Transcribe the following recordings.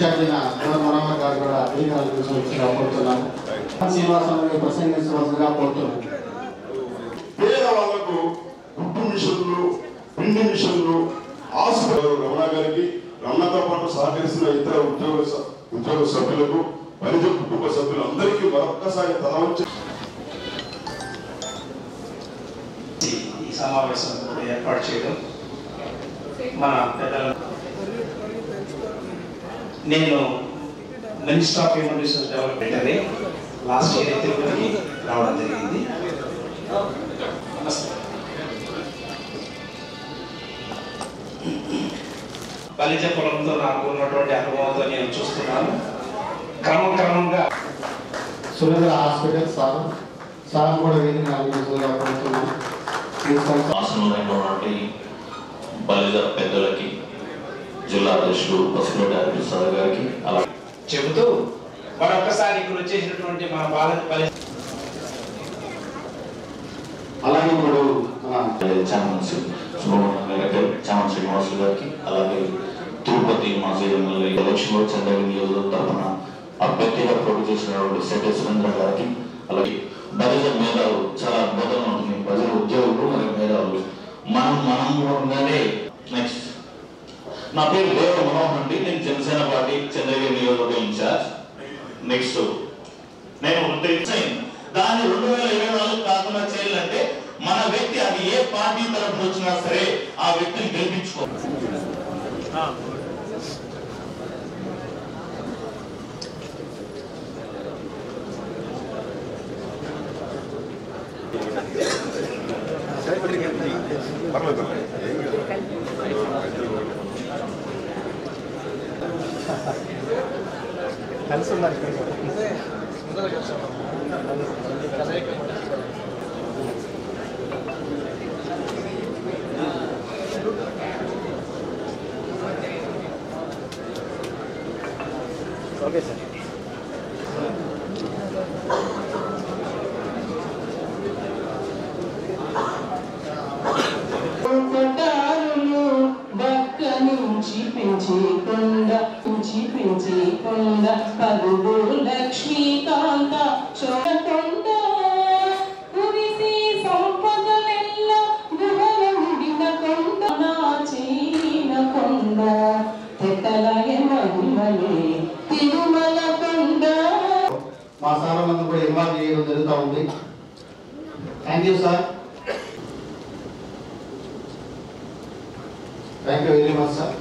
ఇన్ఛార్జిన మనోహర్ గారు కూడా అధికారుల గురించి వచ్చి కోరుతున్నాను. శ్రీనివాసరావు ప్రసంగించవలసిందిగా కోరుతున్నాను. పేదవాళ్లకు గుడ్డు మిషన్లు, పిండి మిషన్లు, హాస్పిటల్ రమణ గారికి, రమణతో పాటు సహకరిస్తున్న ఇతర ఉద్యోగ సభ్యులకు, వనిజ కుటుంబ సభ్యులందరికీ మరొక్కసారి తల వంచి ఈ సమావేశం ఏర్పాటు చేయడం మన పెద్దల నేను minister of human resource development అని లాస్ట్ ఇయర్ తిరుపతికి రావడం జరిగింది. బలిజ పొలంతో నాకు ఉన్నటువంటి అనుభవంతో నేను చూస్తున్నాను. క్రమంగా సురేంద్ర హాస్పిటల్ సార్ కూడా వేదిక కోరుతున్నాను. బలిజ పెద్దలకి, జిల్లా అధ్యక్షుడు పసుపు డైరెక్టర్ సార్ గారికి అలా చెబుతూ మరొకసారి ఇక్కడ వచ్చేసినటువంటి మన బలిజ అలాగే ఇప్పుడు చామన్ శ్రీనివాసులు గారికి, అలాగే తిరుపతి మాజీ ఎమ్మెల్యే ఎలక్షన్ లో చంద్రగిరి నియోజకవర్గం తరఫున అభ్యర్థిగా పోటీ చేసినటువంటి సెటి సురేంద్ర గారికి, అలాగే బలిజ మేధావులు చాలా అద్భుతంగా ఉంటుంది. ప్రజల ఉద్యోగులు మరియు మేధావులు మనం నెక్స్ట్ నా పేరు దేవ మనోహర్ అండి. నేను జనసేన పార్టీ చంద్రగిరి నియోజకవర్గ ఇన్ఛార్జ్. నెక్స్ట్ నేను దాన్ని 2024 కాకుండా చేయాలంటే మన వ్యక్తి అది ఏ పార్టీ తరఫున వచ్చినా సరే ఆ వ్యక్తిని గెలిపించుకో. Okay sir. పదువు లక్ష్మీకాంత చోరకొండ కురిసి సంపదలెల్ల గుహల ముడిన కొండ నాచీన కొండ తెట్టలయ మహిమలే తిరుమల కొండ. మా సార్ మంది కూడా ఇన్వాల్వ్ చేయడం జరుగుతూ ఉంది. Thank you sir. Thank you very much sir.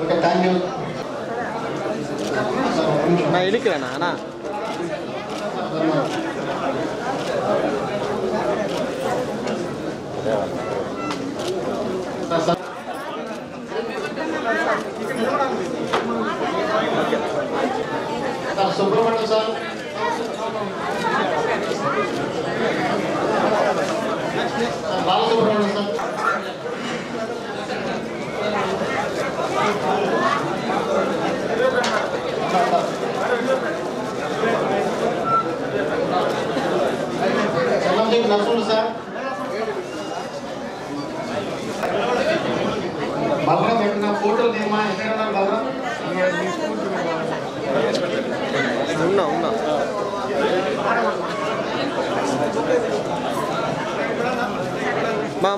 Okay thank you. நான் இழுக்கிறேண்ணா அண்ணா Subrahmanyam sir. Balasubrahmanyam sir. Challamsetti Narasimhulu sir. బలరా పెట్టిన ఫోటోలు తీమా ఎక్కడ బలరా ఉన్నా ఉన్నా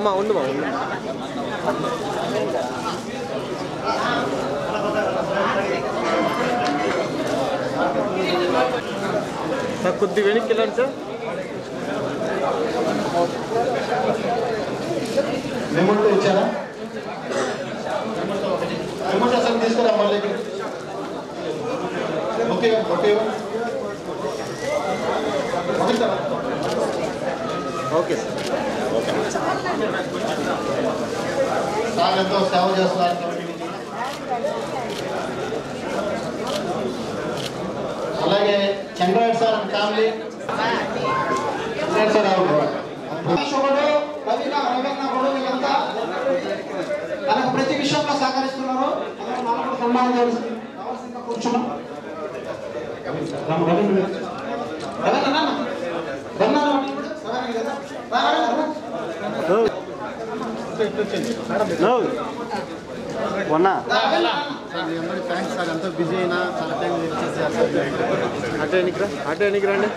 మా ఉండు మా ఉండు సార్ కొద్ది వెనక్కి వెళ్ళండి సార్. రిమోట్ ఇచ్చారా? రిమోట్ అసలు తీసుకురా మళ్ళీ. Okay okay okay sir. Okay sir. Sir ఎంతో సేవ చేస్తున్నారు. అలాగే Chandrababu sir and family sir మనకు ప్రతి విషయంలో సహకరిస్తున్నారు. సన్మానం కూర్చున్నాం. థ్యాంక్స్ సార్, ఎంతో బిజీ అయినా చాలా టైం చేసేసి అటే ఎన్నికి రండి,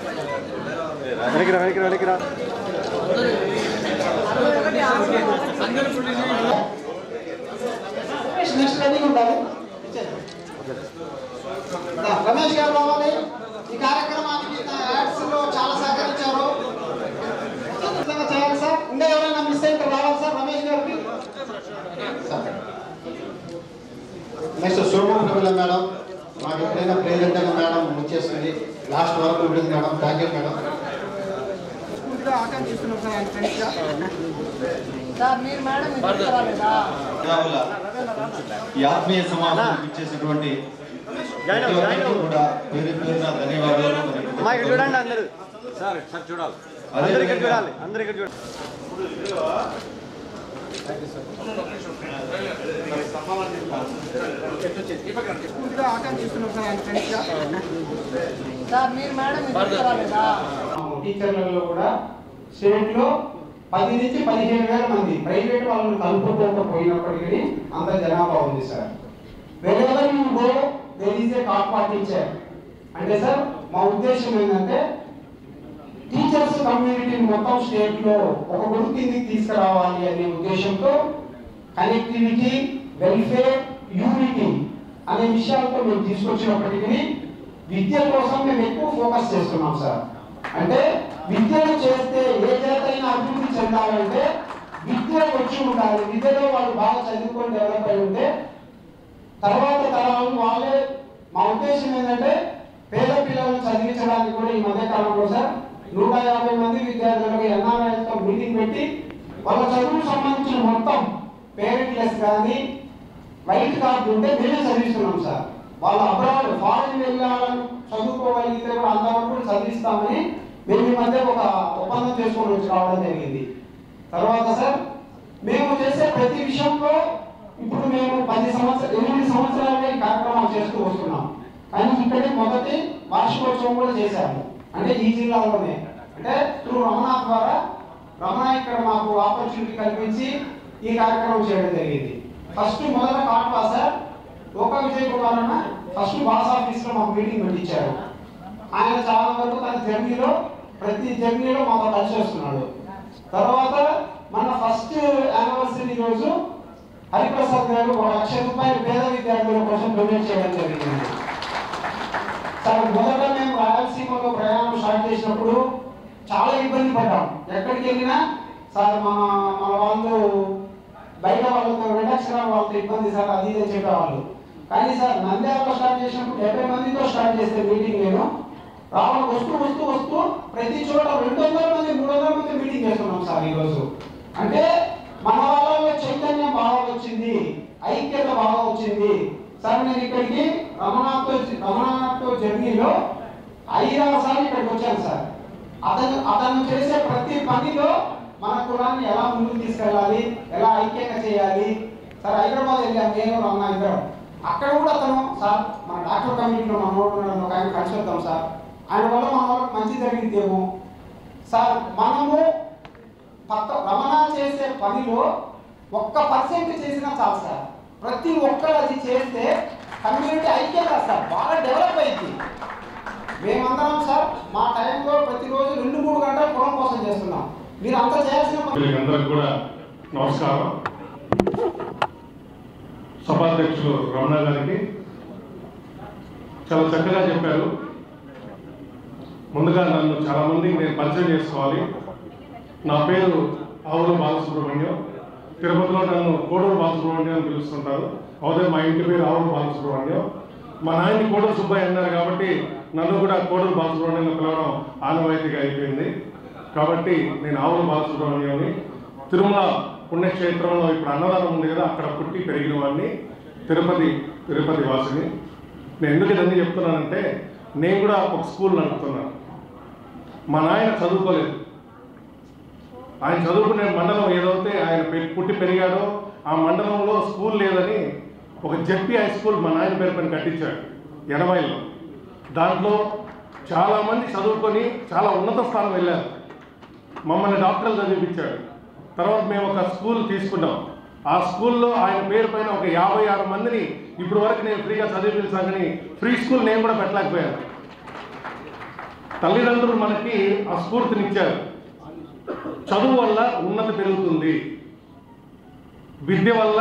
వెనక్కి రా. నెక్స్ట్ రెడీగా ఉండాలి. రమేష్ గారు రావాలి. ఈ కార్యక్రమానికి యాడ్స్ లో చాలా సహకరించారు. చేయాలి సార్. ఇంకా ఎవరైనా మిస్ అయితే రావాలి సార్ రమేష్ గారికి. నెక్స్ట్ సోమవారం మేడం, మాకు ఎప్పుడైనా ప్రెసిడెంట్ అయిన మేడం వచ్చేస్తుంది, లాస్ట్ వరకు ఉంటుంది మేడం. Thank you madam. ఈ ఆత్మీయ సమావేశం ఇచ్చేసినటువంటి కూడా పేరు పేరున ధన్యవాదాలు. చూడండి అందరూ సార్, చూడాలి అందరూ ఇక్కడ చూడాలి. టీచర్లలో కూడా స్టేట్ లో 10 నుంచి 15,000 మంది ప్రైవేట్ వాళ్ళని కలుపుకోకపోయినప్పటికీ అంత జనాభా ఉంది sir. wherever you go there is a Katwa teacher. అంటే సార్ మా ఉద్దేశం ఏంటంటే టీచర్స్ కమ్యూనిటీని మొత్తం స్టేట్ లో ఒక గుడి కిందకి తీసుకురావాలి అనే ఉద్దేశంతో కనెక్టివిటీ, వెల్ఫేర్, యూనిటీ అనే విషయాలతో మేము తీసుకొచ్చినప్పటికీ విద్య కోసం మేము ఎక్కువ ఫోకస్ చేస్తున్నాం సార్. అంటే విద్యను చేస్తే ఏ చేతైనా అభివృద్ధి చెందాలంటే విద్య వచ్చి ఉండాలి. విద్యలో వాళ్ళు బాగా చదువుకొని డెవలప్ అయి ఉంటే తర్వాత తరాలు వాళ్ళే. మా ఉద్దేశం ఏంటంటే పేద పిల్లలను చదివించడానికి కూడా ఈ మధ్య కాలంలో సార్ 150 మంది విద్యార్థులకు ఎన్ఆర్ఐతో మీటింగ్ పెట్టి వాళ్ళ చదువుకు సంబంధించిన మొత్తం పేరెంట్ లెస్ కానీ వైట్ కార్డు ఉంటే మేమే చదివిస్తున్నాం సార్. వాళ్ళ అబ్రాడ్ ఫారెన్ వెళ్ళాలని చదువుకోగలిగితే కూడా అంతవరకు చదివిస్తామని మేము ఈ మధ్య ఒక ఒప్పందం చేసుకొని వచ్చి రావడం జరిగింది. తర్వాత సార్ మేము చేసే ప్రతి విషయంలో ఇప్పుడు మేము 8 సంవత్సరాలుగా ఈ కార్యక్రమాలు చేస్తూ వస్తున్నాం. కానీ ఇక్కడే మొదటి వార్షికోత్సవం కూడా చేశాము. అంటే ఈ జిల్లాలోనే అంటే త్రూ రమణ ద్వారా రమణ ఇక్కడ మాకు ఆపర్చునిటీ కల్పించి ఈ కార్యక్రమం చేయడం జరిగింది. ఫస్ట్ మొదట కాట్వా సార్ లోక విజయ్ కుమార్ అన్న ఫస్ట్ బాస్ ఆఫీస్ లో మాకు మీటింగ్ పెట్టించారు. ఆయన చాలా వరకు తన జర్నీలో ప్రతి జర్నీలో మాకు కలిసి వస్తున్నాడు. తర్వాత మన ఫస్ట్ యానివర్సరీ రోజు హరిప్రసాద్ గారు 1,00,000 రూపాయలు పేద విద్యార్థుల కోసం డొనేట్ చేయడం జరిగింది. సార్ మొదట మేము రాయలసీమలో ప్రయాణం స్టార్ట్ చేసినప్పుడు చాలా ఇబ్బంది పడ్డాం. ఎక్కడికి వెళ్ళినా సార్ మన వాళ్ళు బయట వాళ్ళతో రెడక్షణ వాళ్ళతో ఇబ్బంది సార్ అది ఇది చెప్పేవాళ్ళు. కానీ సార్ నంద్యాలలో స్టార్ట్ చేసినప్పుడు 70 మందితో స్టార్ట్ చేస్తే మీటింగ్ నేను రావడం వస్తూ ప్రతి చోట 200 మంది 300 మంది మీటింగ్ చేస్తున్నాం సార్ ఈరోజు. అంటే మన వాళ్ళలో చైతన్యం బాగా వచ్చింది, ఐక్యత బాగా వచ్చింది సార్. నేను ఇక్కడికి రమణతో జర్నీలో 5-6 సార్లు ఇక్కడికి వచ్చాను సార్. అతను చేసే ప్రతి పనిలో మన కులాన్ని ఎలా ముందుకు తీసుకెళ్ళాలి, ఎలా ఐక్యంగా చేయాలి సార్. హైదరాబాద్ వెళ్ళాను నేను రమణ ఇద్దరు. అక్కడ కూడా అతను సార్ మన డాక్టర్ కమ్యూనిటీలో మనం ఒక ఆయన కలిసి వద్దాం సార్, ఆయన వల్ల మన వాళ్ళకి మంచి జరిగిద్దేమో సార్. మనము రమణ చేసే పనిలో 1% చేసినా చాలు సార్. ప్రతి ఒక్కరు అది చేస్తే కమ్యూనిటీ ఐక్యత సార్ బాగా డెవలప్ అయింది. మేమందరం సార్ మా టైంలో ప్రతిరోజు 2-3 గంటలు పొలం కోసం చేస్తున్నాం. మీరు అంత చేయాల్సిన అందరికి కూడా నమస్కారం. సభాధ్యక్షులు రమణ గారికి చాలా చక్కగా చెప్పారు. ముందుగా నన్ను చాలా మంది నేను పరిచయం చేసుకోవాలి. నా పేరు ఆవుల బాలసుబ్రహ్మణ్యం. తిరుపతిలో నన్ను కోడూరు బాలసుబ్రహ్మణ్యం అని పిలుస్తుంటారు. అవుతే మా ఇంటి పేరు ఆవుల బాలసుబ్రహ్మణ్యం. మా నాయన్ని కోడూరు సుబ్బయ్య అన్నారు కాబట్టి నన్ను కూడా కోడూరు బాలసుబ్రహ్మణ్యం పిలవడం ఆనవాయితీగా అయిపోయింది. కాబట్టి నేను ఆవుల బాలసుబ్రహ్మణ్యాన్ని. తిరుమల పుణ్యక్షేత్రంలో ఇప్పుడు అన్నదానం ఉంది కదా, అక్కడ పుట్టి పెరిగిన వాడిని, తిరుపతి వాసిని. నేను ఎందుకు ఇదన్నీ చెప్తున్నానంటే నేను కూడా ఒక స్కూల్ నడుపుతున్నాను. మా నాయన చదువుకోలేదు. ఆయన చదువుకునే మండలం ఏదైతే ఆయన పుట్టి పెరిగాడో ఆ మండలంలో స్కూల్ లేదని ఒక జెడ్పీ హై స్కూల్ మా నాయన పేరు పైన కట్టించాడు. 80లో. దాంట్లో చాలామంది చదువుకొని చాలా ఉన్నత స్థానం వెళ్ళారు. మమ్మల్ని డాక్టర్లు చదివించాడు. తర్వాత మేము ఒక స్కూల్ తీసుకున్నాం. ఆ స్కూల్లో ఆయన పేరు పైన ఒక 56 మందిని ఇప్పుడు వరకు నేను ఫ్రీగా చదివించాలని ఫ్రీ స్కూల్ నేను కూడా పెట్టలేకపోయాను. తల్లిదండ్రులు మనకి ఆ స్ఫూర్తినిచ్చారు. చదువు వల్ల ఉన్నతి పెరుగుతుంది, విద్య వల్ల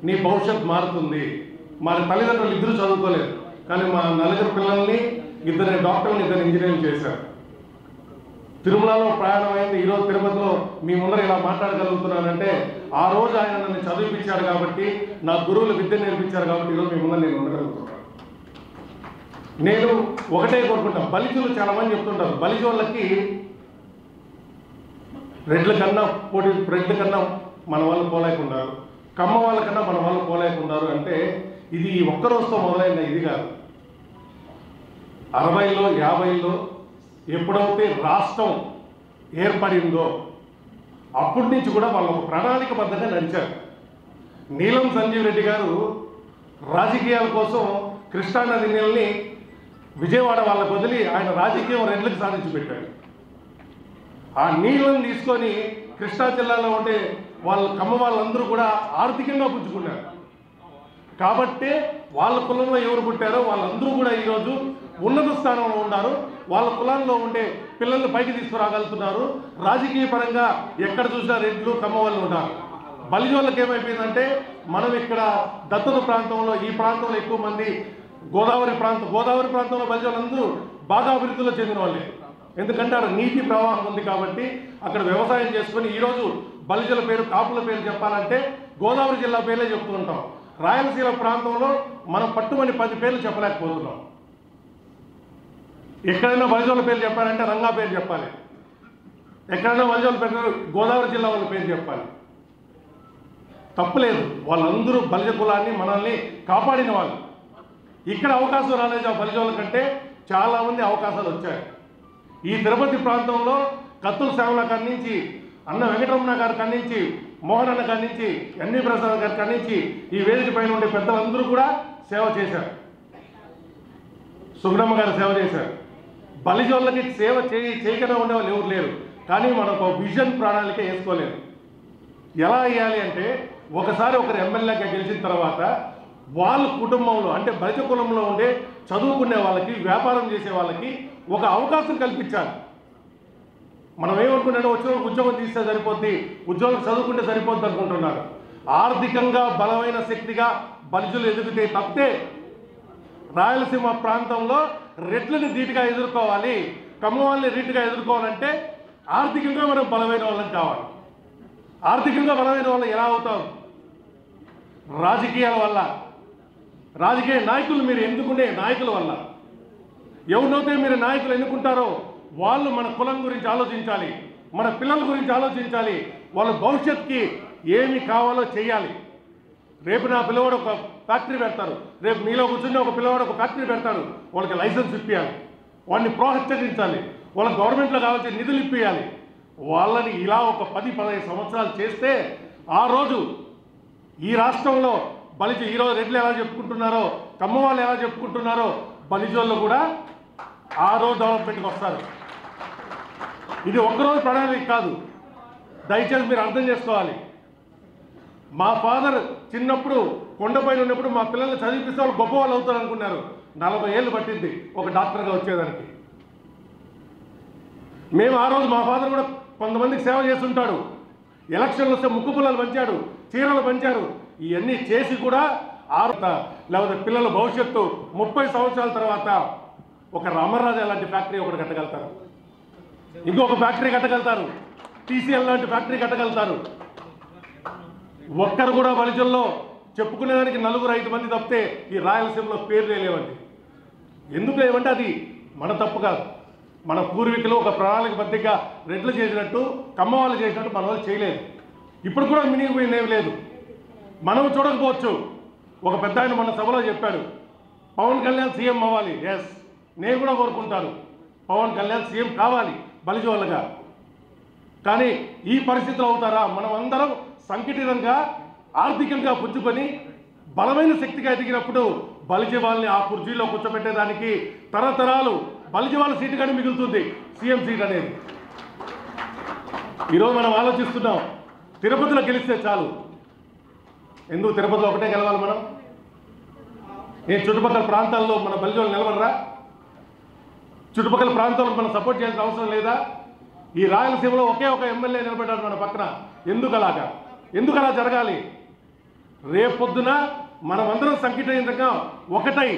నీ భవిష్యత్ మారుతుంది. మా తల్లిదండ్రులు ఇద్దరు చదువుకోలేదు, కానీ మా నలుగురు పిల్లల్ని 2 డాక్టర్లు 2 ఇంజనీర్లు చేశారు. తిరుమలలో ప్రయాణం అయింది. ఈరోజు తిరుపతిలో మీ ముందర ఇలా మాట్లాడగలుగుతున్నానంటే ఆ రోజు ఆయన నన్ను చదివించాడు కాబట్టి, నా గురువులు విద్య నేర్పించారు కాబట్టి ఈరోజు మీ ముందర నేను ఉండగలుగుతున్నాను. నేను ఒకటే కోరుకుంటాను, బలిజులు చాలా మంది చెప్తుంటారు, బలిజోళ్ళకి రెడ్ల కన్నా మన వాళ్ళు పోలేకున్నారు, కమ్మ వాళ్ళకన్నా మన వాళ్ళు పోలేకున్నారు అంటే ఇది ఒక్క రోజుతో మొదలైన ఇది కాదు. 60లో 50లో ఎప్పుడైతే రాష్ట్రం ఏర్పడిందో అప్పటి నుంచి కూడా వాళ్ళు ఒక ప్రణాళికబద్ధంగా నడిచారు. నీలం సంజీవ్ రెడ్డి గారు రాజకీయాల కోసం కృష్ణానది నీళ్ళని విజయవాడ వాళ్ళకు వదిలి ఆయన రాజకీయం రెడ్లకు సాధించి పెట్టాడు. ఆ నీళ్ళని తీసుకొని కృష్ణా జిల్లాలో ఉండే వాళ్ళ కమ్మ వాళ్ళందరూ కూడా ఆర్థికంగా పుంజుకున్నారు. కాబట్టే వాళ్ళ కులంలో ఎవరు పుట్టారో వాళ్ళందరూ కూడా ఈరోజు ఉన్నత స్థానంలో ఉన్నారు. వాళ్ళ కులాల్లో ఉండే పిల్లల్ని పైకి తీసుకురాగలుగుతున్నారు. రాజకీయ పరంగా ఎక్కడ చూసినా రెడ్లు కమ్మ వాళ్ళు ఉన్నారు. బలిజోళ్ళకి ఏమైపోయిందంటే మనం ఇక్కడ దత్తత ప్రాంతంలో ఈ ప్రాంతంలో ఎక్కువ మంది గోదావరి ప్రాంతంలో బలిజోళ్ళందరూ బాగా అభివృద్ధిలో చెందిన వాళ్ళే. ఎందుకంటే అక్కడ నీటి ప్రవాహం ఉంది కాబట్టి అక్కడ వ్యవసాయం చేసుకొని ఈరోజు బలిజల పేరు కాపుల పేరు చెప్పాలంటే గోదావరి జిల్లా పేర్లే చెప్తూ ఉంటాం. రాయలసీమ ప్రాంతంలో మనం పట్టుమని 10 పేర్లు చెప్పలేకపోతున్నాం. ఎక్కడైనా బలిజోళ్ళ పేరు చెప్పాలంటే రంగా పేరు చెప్పాలి, ఎక్కడైనా బలిజోళ్ళ పేరు గోదావరి జిల్లా వాళ్ళ పేరు చెప్పాలి. తప్పులేదు, వాళ్ళందరూ బలిజ కులాన్ని మనల్ని కాపాడిన వాళ్ళు. ఇక్కడ అవకాశం రాలేదు ఆ బలిజోళ్ళ కంటే చాలామంది అవకాశాలు వచ్చాయి. ఈ తిరుపతి ప్రాంతంలో కత్తుల శ్యామల కాడి నుంచి అన్న వెంకటరమణ గారి కాడి నుంచి మోహన్ అన్న కాడి నుంచి ఎన్వి ప్రసాద్ గారి కాడి నుంచి ఈ వేదిక పైన ఉండే పెద్దలందరూ కూడా సేవ చేశారు. సుబ్రహ్మ గారు సేవ చేశారు. బలిజోళ్ళకి సేవ చేయకుండా ఉండేవాళ్ళు ఎవరు లేరు. కానీ మనకు విజన్ ప్రణాళిక వేసుకోలేదు. ఎలా వేయాలి అంటే ఒకసారి ఒకరు ఎమ్మెల్యేగా గెలిచిన తర్వాత వాళ్ళ కుటుంబంలో అంటే బలిజ కులంలో ఉండే చదువుకునే వాళ్ళకి వ్యాపారం చేసే వాళ్ళకి ఒక అవకాశం కల్పించాలి. మనం ఏమనుకుంటున్నాం, వచ్చిన ఉద్యోగం తీస్తే సరిపోద్ది, ఉద్యోగం చదువుకుంటే సరిపోద్ది అనుకుంటున్నారు. ఆర్థికంగా బలమైన శక్తిగా బలిజులు ఎదిగితే తప్పితే రాయలసీమ ప్రాంతంలో రెడ్లని ధీటుగా ఎదుర్కోవాలి, కమ్మ వాళ్ళని ధీటుగా ఎదుర్కోవాలంటే ఆర్థికంగా మనం బలమైన వాళ్ళని కావాలి. ఆర్థికంగా బలమైన వాళ్ళు ఎలా అవుతాం? రాజకీయాల వల్ల, రాజకీయ నాయకులు మీరు ఎన్నుకునే నాయకుల వల్ల. ఎవరినైతే మీరు నాయకులు ఎన్నుకుంటారో వాళ్ళు మన కులం గురించి ఆలోచించాలి, మన పిల్లల గురించి ఆలోచించాలి, వాళ్ళ భవిష్యత్తుకి ఏమి కావాలో చేయాలి. రేపు నా పిల్లవాడు ఒక ఫ్యాక్టరీ పెడతారు, రేపు మీలో కూర్చుని ఒక పిల్లవాడు ఒక ఫ్యాక్టరీ పెడతాడు, వాళ్ళకి లైసెన్స్ ఇప్పించాలి, వాడిని ప్రోత్సహించాలి, వాళ్ళకి గవర్నమెంట్లో కావాల్సిన నిధులు ఇప్పించాలి. వాళ్ళని ఇలా ఒక 10-15 సంవత్సరాలు చేస్తే ఆ రోజు ఈ రాష్ట్రంలో బలిజ ఈరోజు రెడ్లు ఎలా చెప్పుకుంటున్నారో, కమ్మ వాళ్ళు ఎలా చెప్పుకుంటున్నారో బలిజోళ్ళు కూడా ఆ రోజు డెవలప్మెంట్కి వస్తారు. ఇది ఒక్కరోజు ప్రణాళిక కాదు, దయచేసి మీరు అర్థం చేసుకోవాలి. మా ఫాదర్ చిన్నప్పుడు కొండపైన ఉన్నప్పుడు మా పిల్లల్ని చదివిపిస్తే వాళ్ళు గొప్ప వాళ్ళు అవుతారు అనుకున్నారు. 40 ఏళ్ళు పట్టింది ఒక డాక్టర్గా వచ్చేదానికి. మేము ఆ రోజు మా ఫాదర్ కూడా కొంతమందికి సేవ చేస్తుంటాడు. ఎలక్షన్లు వస్తే ముక్కు పుల్లలు పంచాడు, చీరలు పంచారు. ఇవన్నీ చేసి కూడా లేకపోతే పిల్లల భవిష్యత్తు 30 సంవత్సరాల తర్వాత ఒక రామరాజా లాంటి ఫ్యాక్టరీ ఒకటి కట్టగలుగుతారు, ఇంకొక ఫ్యాక్టరీ కట్టగలుగుతారు, టీసీఎల్ లాంటి ఫ్యాక్టరీ కట్టగలుగుతారు. ఒక్కరు కూడా బలిజల్లో చెప్పుకునేదానికి 4-5 మంది తప్పితే ఈ రాయలసీమలో పేర్లు లేవండి. ఎందుకు లేవంటే అది మన తప్పు కాదు. మన పూర్వీకులు ఒక ప్రణాళికబద్ధంగా రెడ్లు చేసినట్టు కమ్మ వాళ్ళు చేసినట్టు మన వాళ్ళు చేయలేదు. ఇప్పుడు కూడా మినిగిపోయిందేమి లేదు. మనం చూడకపోవచ్చు. ఒక పెద్ద ఆయన మన సభలో చెప్పాడు, పవన్ కళ్యాణ్ సీఎం అవ్వాలి. ఎస్, నేను కూడా కోరుకుంటాను పవన్ కళ్యాణ్ సీఎం కావాలి బలిజోళ్ళగా. కానీ ఈ పరిస్థితులు అవుతారా? మనం అందరం సంఘటితంగా ఆర్థికంగా పుంజుకొని బలమైన శక్తిగా ఎదిగినప్పుడు బలిజ వాళ్ళని ఆ కుర్చీలో కూర్చోబెట్టేదానికి తరతరాలు బలిజ వాళ్ళ సీటు కానీ మిగులుతుంది, సీఎం సీట్ అనేది. ఈరోజు మనం ఆలోచిస్తున్నాం తిరుపతిలో గెలిస్తే చాలు. ఎందుకు తిరుపతిలో ఒకటే గెలవాలి మనం? నేను చుట్టుపక్కల ప్రాంతాల్లో మన బలిజ వాళ్ళు నిలబడరా? చుట్టుపక్కల ప్రాంతాల్లో మనం సపోర్ట్ చేయాల్సిన అవసరం లేదా? ఈ రాయలసీమలో ఒకే ఒక ఎమ్మెల్యే నిలబడ్డాడు మన పక్కన. ఎందుకు అలా జరగాలి? రేపొద్దున మనమందరం సంఘటితంగా ఒకటై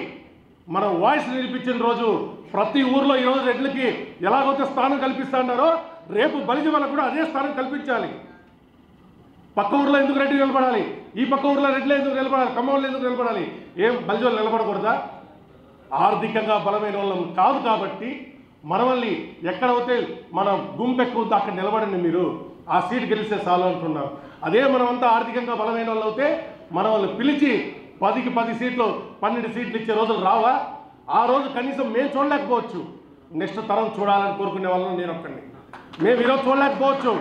మనం వాయిస్ నిలిపించిన రోజు ప్రతి ఊర్లో ఈరోజు రెడ్లకి ఎలాగైతే స్థానం కల్పిస్తా ఉన్నారో రేపు బలిజ వాళ్ళకు కూడా అదే స్థానం కల్పించాలి. పక్క ఊర్లో ఎందుకు రెడ్డి నిలబడాలి? ఈ పక్క ఊర్లో రెడ్లు ఎందుకు నిలబడాలి? ఖమ్మంలో ఎందుకు నిలబడాలి? ఏం బలిజ వాళ్ళు నిలబడకూడదా? ఆర్థికంగా బలమైన వాళ్ళం కాదు కాబట్టి మనల్ని ఎక్కడైతే మన గుంపెక్కుద్దో అక్కడ నిలబడండి, మీరు ఆ సీటు గెలిస్తే చాలు అంటున్నారు. అదే మనమంతా ఆర్థికంగా బలమైన వాళ్ళు అయితే మన వాళ్ళు పిలిచి 10కి 10 సీట్లు 12 సీట్లు ఇచ్చే రోజులు రావా? ఆ రోజు కనీసం మేము చూడలేకపోవచ్చు, నెక్స్ట్ తరం చూడాలని కోరుకునే వాళ్ళని నేను ఒక్కడిని. మేము ఈరోజు చూడలేకపోవచ్చు.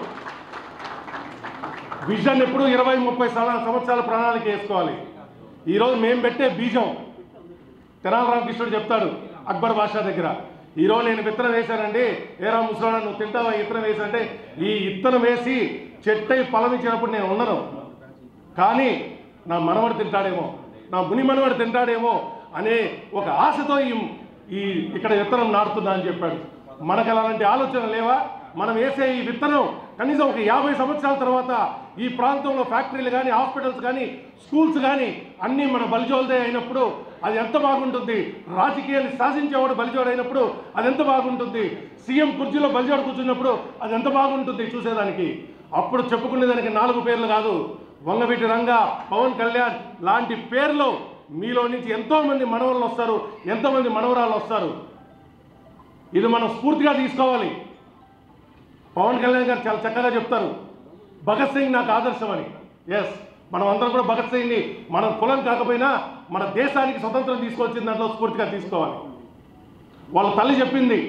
విజన్ ఎప్పుడు 20-30 సంవత్సరాల ప్రణాళిక వేసుకోవాలి. ఈరోజు మేము పెట్టే బీజం తెనాలి రామకృష్ణుడు చెప్తాడు అక్బర్ బాషా దగ్గర, ఈరోజు నేను విత్తనం వేశానండి, ఏరా ముసలాడా నువ్వు తింటావా విత్తనం వేసంటే, ఈ విత్తనం వేసి చెట్టై ఫలమిచ్చినప్పుడు నేను ఉండను, కానీ నా మనవడు తింటాడేమో, నా ముని మనవడు తింటాడేమో అనే ఒక ఆశతో ఇక్కడ విత్తనం నాటుతున్నా అని చెప్పాడు. మనకు అలాంటి ఆలోచన లేవా? మనం వేసే ఈ విత్తనం కనీసం ఒక 50 సంవత్సరాల తర్వాత ఈ ప్రాంతంలో ఫ్యాక్టరీలు కానీ హాస్పిటల్స్ కానీ స్కూల్స్ కానీ అన్నీ మన బలిజోళ్ళదే అయినప్పుడు అది ఎంత బాగుంటుంది? రాజకీయాన్ని శాసించేవాడు బలిజోడు అయినప్పుడు అది ఎంత బాగుంటుంది? సీఎం కుర్చీలో బలిజోడు కూర్చున్నప్పుడు అది ఎంత బాగుంటుంది చూసేదానికి? అప్పుడు చెప్పుకునేదానికి 4 పేర్లు కాదు, వంగవీటి రంగా, పవన్ కళ్యాణ్ లాంటి పేర్లు మీలో నుంచి ఎంతోమంది మనవళ్ళు వస్తారు, ఎంతోమంది మనవరాళ్ళు వస్తారు. ఇది మనం స్ఫూర్తిగా తీసుకోవాలి. పవన్ కళ్యాణ్ గారు చాలా చక్కగా చెప్తారు, భగత్ సింగ్ నాకు ఆదర్శం అని. ఎస్, మనం అందరం కూడా భగత్ సింగ్ని మన కులం కాకపోయినా మన దేశానికి స్వతంత్రం తీసుకొచ్చిన దాంట్లో స్ఫూర్తిగా తీసుకోవాలి. వాళ్ళ తల్లి చెప్పింది,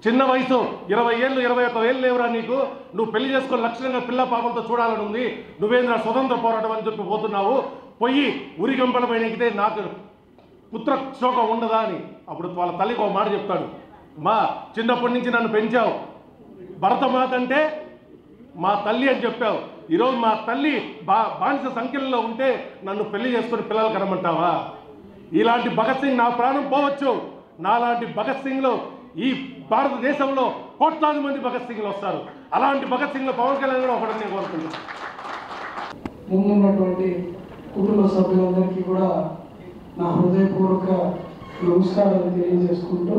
చిన్న వయసు 20 ఏళ్ళు 21 ఏళ్ళు లేవురా నీకు, నువ్వు పెళ్లి చేసుకొని లక్షణంగా పిల్ల పాపంతో చూడాలని ఉంది, నువ్వేంద్ర స్వతంత్ర పోరాటం అని చెప్పి పోతున్నావు, పోయి ఉరిగంపల పైన ఎక్కితే నాకు పుత్ర శోకం ఉండదా అని. అప్పుడు వాళ్ళ తల్లికి ఒక మాట చెప్తాడు, మా చిన్నప్పటి నుంచి నన్ను పెంచావు, భరతమాత అంటే మా తల్లి అని చెప్పావు, ఈరోజు మా తల్లి బానిస సంఖ్యలలో ఉంటే నన్ను పెళ్లి చేసుకుని పిల్లలు కనమంటావా? ఇలాంటి భగత్ సింగ్ నా ప్రాణం పోవచ్చు, నాలాంటి భగత్ సింగ్లో ఈ భారతదేశంలో కోట్లాది మంది భగత్ సింగ్లు వస్తారు. అలాంటి భగత్ సింగ్లో పవన్ కళ్యాణ్ కూడా ఒకటి నేను కోరుకుంటున్నాను. ముందున్నటువంటి కుటుంబ సభ్యులందరికీ కూడా నా హృదయపూర్వక నమస్కారాలు తెలియజేసుకుంటూ,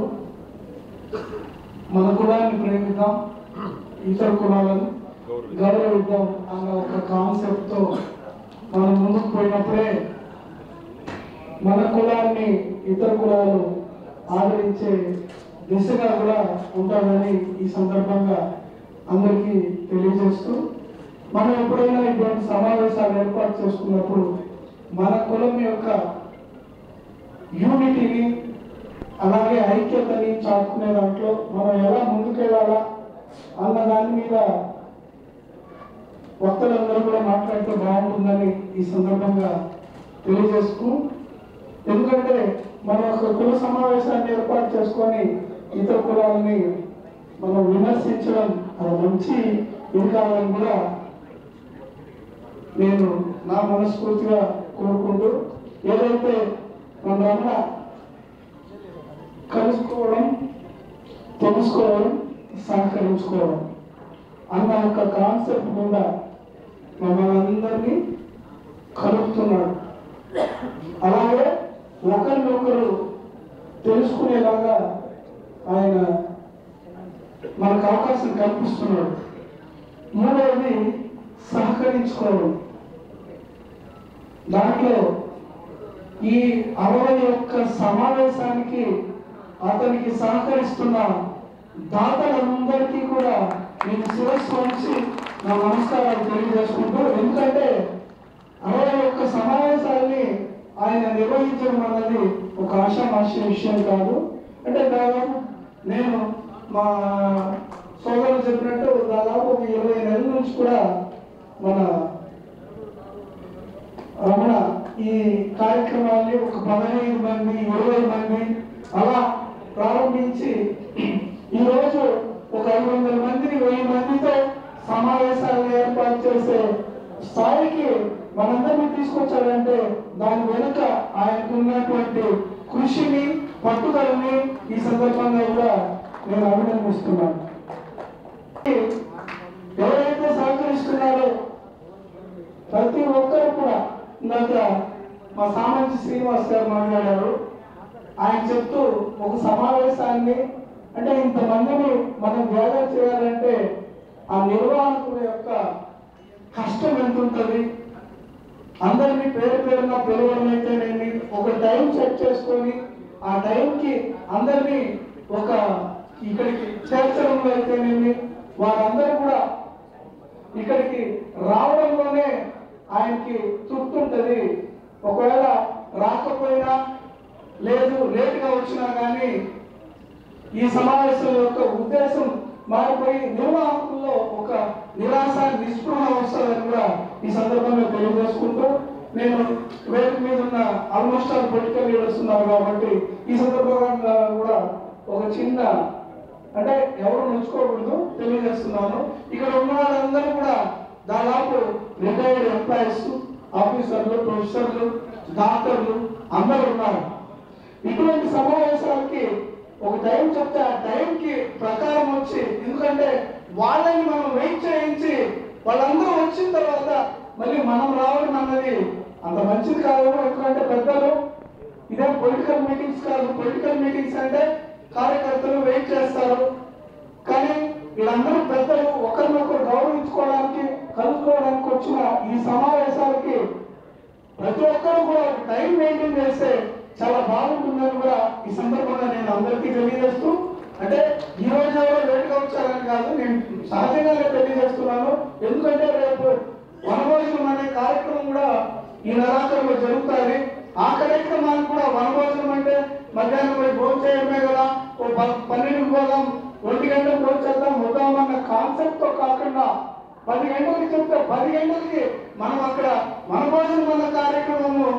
మన కులాన్ని ప్రేమిద్దాం, ఇతర కులాలను గౌరవిద్దాం అన్న ఒక కాన్సెప్ట్తో మనం ముందుకు పోయినప్పుడే మన కులాన్ని ఇతర కులాలు ఆదరించే దిశగా కూడా ఉంటామని ఈ సందర్భంగా అందరికీ తెలియజేస్తూ, మనం ఎప్పుడైనా ఇటువంటి సమావేశాలు ఏర్పాటు చేసుకున్నప్పుడు మన కులం యొక్క యూనిటీని అలాగే ఐక్యతని చాటుకునే దాంట్లో మనం ఎలా ముందుకెళ్ళాలా అన్న దాని మీద వక్తలందరూ కూడా మాట్లాడితే బాగుంటుందని ఈ సందర్భంగా తెలియజేస్తూ, ఎందుకంటే మనం ఒక కుల సమావేశాన్ని ఏర్పాటు చేసుకొని ఇతర కులాలని మనం విమర్శించడం అది మంచి ఇది కావాలని కూడా నేను నా మనస్ఫూర్తిగా కోరుకుంటూ, ఏదైతే మన రమణ కలుసుకోవడం, తెలుసుకోవడం, సహకరించుకోవడం అన్న ఒక కాన్సెప్ట్ మీద మమ్మల్ని అందరినీ కలుపుతున్నాడు. అలాగే ఒకరినొకరు తెలుసుకునేలాగా ఆయన మనకు అవకాశం కల్పిస్తున్నాడు. మూడవది సహకరించుకోవడం. దాంట్లో ఈ 61 సమావేశానికి అతనికి సహకరిస్తున్న దాతలందరికీ కూడా నేను శిరస్సు వంచి నా నమస్కారాలు తెలియజేసుకుంటూ, ఎందుకంటే 61 సమావేశాలని ఆయన నిర్వహించడం అన్నది ఒక ఆషామాషి విషయం కాదు. అంటే దాదాపు నేను మా సోదరులు చెప్పినట్టు దాదాపు 20 నెలల నుంచి కూడా మన రమణ ఈ కార్యక్రమాన్ని ఒక 15 మంది 20 మంది అలా ప్రారంభించి ఈరోజు ఒక 500 మందిని 1000 మందితో సమావేశాలను ఏర్పాటు చేసే స్థాయికి మనందరినీ తీసుకొచ్చాడంటే దాని వెనుక ఆయనకు ఉన్నటువంటి కృషిని పట్టుదలని ఈ సందర్భంగా కూడా నేను అభినందిస్తున్నాను. ఎవరైతే సహకరిస్తున్నారో ప్రతి ఒక్కరు కూడా ఇందాక మా సామంతి శ్రీనివాస్ గారు మాట్లాడారు. ఆయన చెప్తూ ఒక సమావేశాన్ని అంటే ఇంతమందిని మనం గ్యాదర్ చేయాలంటే ఆ నిర్వాహకుల యొక్క కష్టం ఎంత ఉంటుంది, అందరినీ పేరు పేరున పిలవడం అయితేనేమి, ఒక టైం సెట్ చేసుకొని ఆ టైంకి అందరినీ ఒక ఇక్కడికి చేర్చడంలో అయితేనేమి, వారందరూ కూడా ఇక్కడికి రావడంలోనే ఆయనకి తృప్తుంటది. ఒకవేళ రాకపోయినా లేదు లేటుగా వచ్చినా కానీ ఈ సమావేశం యొక్క ఉద్దేశం మారిపోయి నిర్వాహకుల్లో ఒక నిరాశ నిస్పృహ వస్తుందని కూడా ఈ సందర్భంగా తెలియజేసుకుంటూ నేను వేదిక మీద ఉన్న ఆల్మోస్ట్ ఆల్ పొలిటికల్ లీడర్స్ ఉన్నారు కాబట్టి ఈ సందర్భంగా కూడా ఒక చిన్న అంటే ఎవరు నొచ్చుకోకూడదు తెలియజేస్తున్నాను. ఇక్కడ ఉన్న వాళ్ళందరూ కూడా దాదాపు రిటైర్డ్ ఎంప్లాయీస్, ఆఫీసర్లు, ప్రొఫెసర్లు, డాక్టర్లు అందరూ ఉన్నారు. ఇటువంటి సమావేశాలకి ఒక టైం చెప్తే ఆ టైంకి ప్రకారం వచ్చి, ఎందుకంటే వాళ్ళని మనం వెయిట్ చేయించి వాళ్ళందరూ వచ్చిన తర్వాత మళ్ళీ మనం రావడం అన్నది అంత మంచిది కాదు. ఎందుకంటే పెద్దలు ఇదే పొలిటికల్ మీటింగ్స్ కాదు. పొలిటికల్ మీటింగ్స్ అంటే కార్యకర్తలు వెయిట్ చేస్తారు, కానీ వీళ్ళందరూ పెద్దలు ఒకరినొకరు గౌరవించుకోవడానికి కలుసుకోవడానికి వచ్చిన ఈ సమావేశాలకి ప్రతి ఒక్కరు కూడా టైం మెయింటైన్ చేస్తే చాలా బాగుంటుందని కూడా ఈ సందర్భంగా నేను అందరికీ తెలియజేస్తూ, అంటే ఈ రోజు ఎవరో లేట్గా వచ్చారని కాదు, నేను సహజంగానే తెలియజేస్తున్నాను. ఎందుకంటే రేపు వనభోజనం అనే కార్యక్రమం కూడా ఈ నెలాఖరులో జరుగుతుంది. ఆ కార్యక్రమానికి కూడా వనభోజనం అంటే మధ్యాహ్నం పోయి భోజనం చేయడమే కదా, ఓ 12 పోదాం, 1 గంటలకు భోజనం చేద్దాం వద్దామన్న కాన్సెప్ట్ తో కాకుండా 10 గంటలకి చెప్తే 10 గంటలకి మనం అక్కడ వనభోజనం అన్న కార్యక్రమము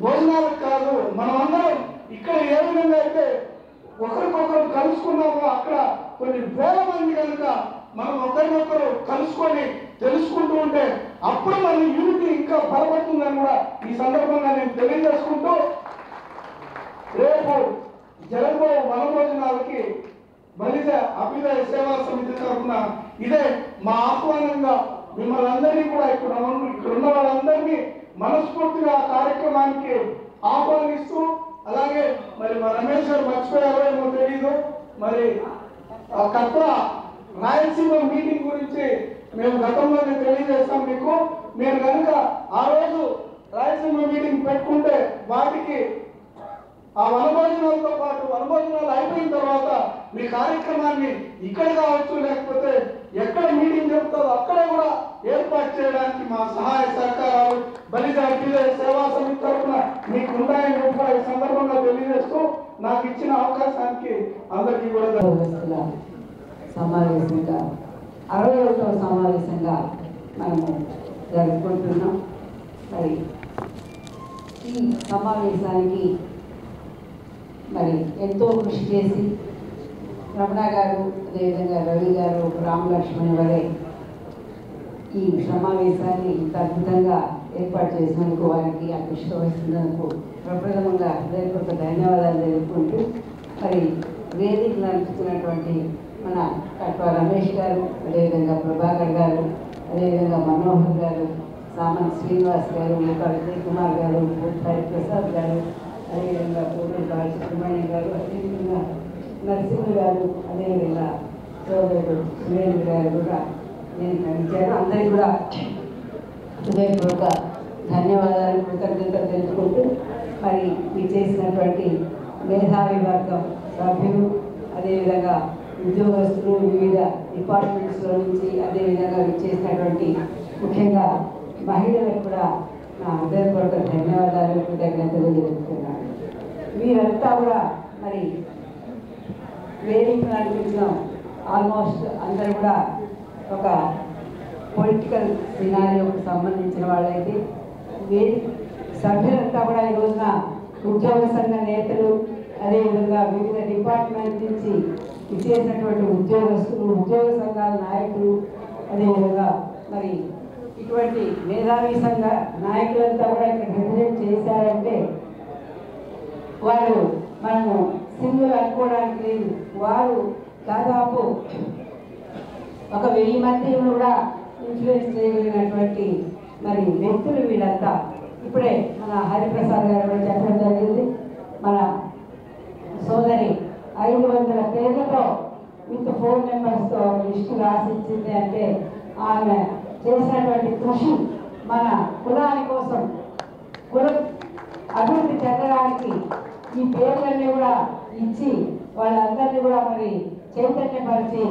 భోజనాలకు కాదు, మనమందరం ఇక్కడ ఏ విధంగా అయితే ఒకరికొకరు కలుసుకున్నామో అక్కడ కొన్ని వేల మంది కనుక మనం ఒకరినొకరు కలుసుకొని తెలుసుకుంటూ ఉంటే అప్పుడు మన యూనిటీ ఇంకా బలపడుతుందని కూడా ఈ సందర్భంగా నేను తెలియజేసుకుంటూ, రేపు జరగబో వనభోజనాలకి బలిజ అభ్యుదయ సేవా సమితి తరఫున ఇదే మా ఆహ్వానంగా మిమ్మల్ని అందరినీ కూడా ఇక్కడ ఉన్న వాళ్ళందరినీ మనస్ఫూర్తిగా కార్యక్రమానికి ఆహ్వానిస్తూ, అలాగే మరి మా రమేష్ గారు మర్చిపోయారో ఏమో తెలీదు, మరి కట్ల రాయలసీమ మీటింగ్ గురించి మేము గతంలోనే తెలియజేస్తాం మీకు. మీరు కనుక ఆ రోజు రాయలసీమ మీటింగ్ పెట్టుకుంటే వాటికి ఆ వనభోజనాలతో పాటు వనభోజనాలు అయిపోయిన తర్వాత మీ కార్యక్రమాన్ని ఇక్కడ కావచ్చు, లేకపోతే ఎక్కడ మీటింగ్ జరుగుతుందో అక్కడ కూడా ఏర్పాటు చేయడానికి మా సహాయ సహకారాలు బలిజ అభ్యుదయ సేవా సమితి తరఫున మీకు ఉంటాయని కూడా ఈ సందర్భంగా తెలియజేస్తూ నాకు ఇచ్చిన అవకాశానికి అందరికీ కూడా సమావేశంగా 61వ సమావేశంగా మనము జరుపుకుంటున్నాం. మరి ఈ సమావేశానికి మరి ఎంతో కృషి చేసి రమణ గారు, అదేవిధంగా రవి గారు, రామలక్ష్మణ్ వరే ఈ సమావేశాన్ని ఇంత అద్భుతంగా ఏర్పాటు చేసినందుకు వారికి ఆ కృషి వహిస్తున్నందుకు ప్రప్రథమంగా హృదయపూర్వక ధన్యవాదాలు తెలుపుకుంటూ, మరి వేదిక నడుపుతున్నటువంటి మన కట్వ రమేష్ గారు, అదేవిధంగా ప్రభాకర్ గారు, అదేవిధంగా మనోహర్ గారు, సామంత్ శ్రీనివాస్ గారు, విజయ్ కుమార్ గారు, హరి ప్రసాద్ గారు, అదేవిధంగా పూర్తి బాలసుబ్రహ్మణ్యం గారు, అదేవిధంగా నరసింహ గారు, అదేవిధంగా సోదరుడు సురేంద్ర గారు కూడా నేను కలిశారు. అందరికీ కూడా హృదయపూర్వక ధన్యవాదాలు, కృతజ్ఞతలు తెలుపుకుంటూ, మరి మీరు చేసినటువంటి మేధావి వర్గం సభ్యులు, అదేవిధంగా ఉద్యోగస్తులు, వివిధ డిపార్ట్మెంట్స్లో నుంచి, అదేవిధంగా చేసినటువంటి ముఖ్యంగా మహిళలకు కూడా నా హృదయపూర్వక ధన్యవాదాలు, కృతజ్ఞతలు తెలుపుతున్నాను. వీరంతా కూడా మరి వేదిక నడిపించిన ఆల్మోస్ట్ అందరూ కూడా ఒక పొలిటికల్ సినారియోకి సంబంధించిన వాళ్ళైతే వేదిక సభ్యులంతా కూడా ఈ రోజున ఉద్యోగ సంఘ నేతలు, అదేవిధంగా వివిధ డిపార్ట్మెంట్ నుంచి ఇచ్చేసినటువంటి ఉద్యోగస్తులు, ఉద్యోగ సంఘాల నాయకులు, అదేవిధంగా మరి ఇటువంటి మేధావి సంఘ నాయకులంతా కూడా ఇక్కడ రిప్రజెంట్ చేశారంటే వారు మనము సింగిల్ అనుకోవడానికి లేదు. వారు దాదాపు 1000 మందిని కూడా ఇన్ఫ్లుయెన్స్ చేయగలిగినటువంటి మరి వ్యక్తులు వీళ్ళంతా. ఇప్పుడే మన హరిప్రసాద్ గారు కూడా చెప్పడం జరిగింది. మన సోదరి 500 పేర్లతో విత్ ఫోన్ నెంబర్స్తో లిస్టు రాసిచ్చింది అంటే ఆమె చేసినటువంటి కృషి మన కులాని కోసం, కులం అభివృద్ధి చెందడానికి ఈ పేర్లన్నీ కూడా ఇచ్చి వాళ్ళందరినీ కూడా మరి చైతన్యపరిచి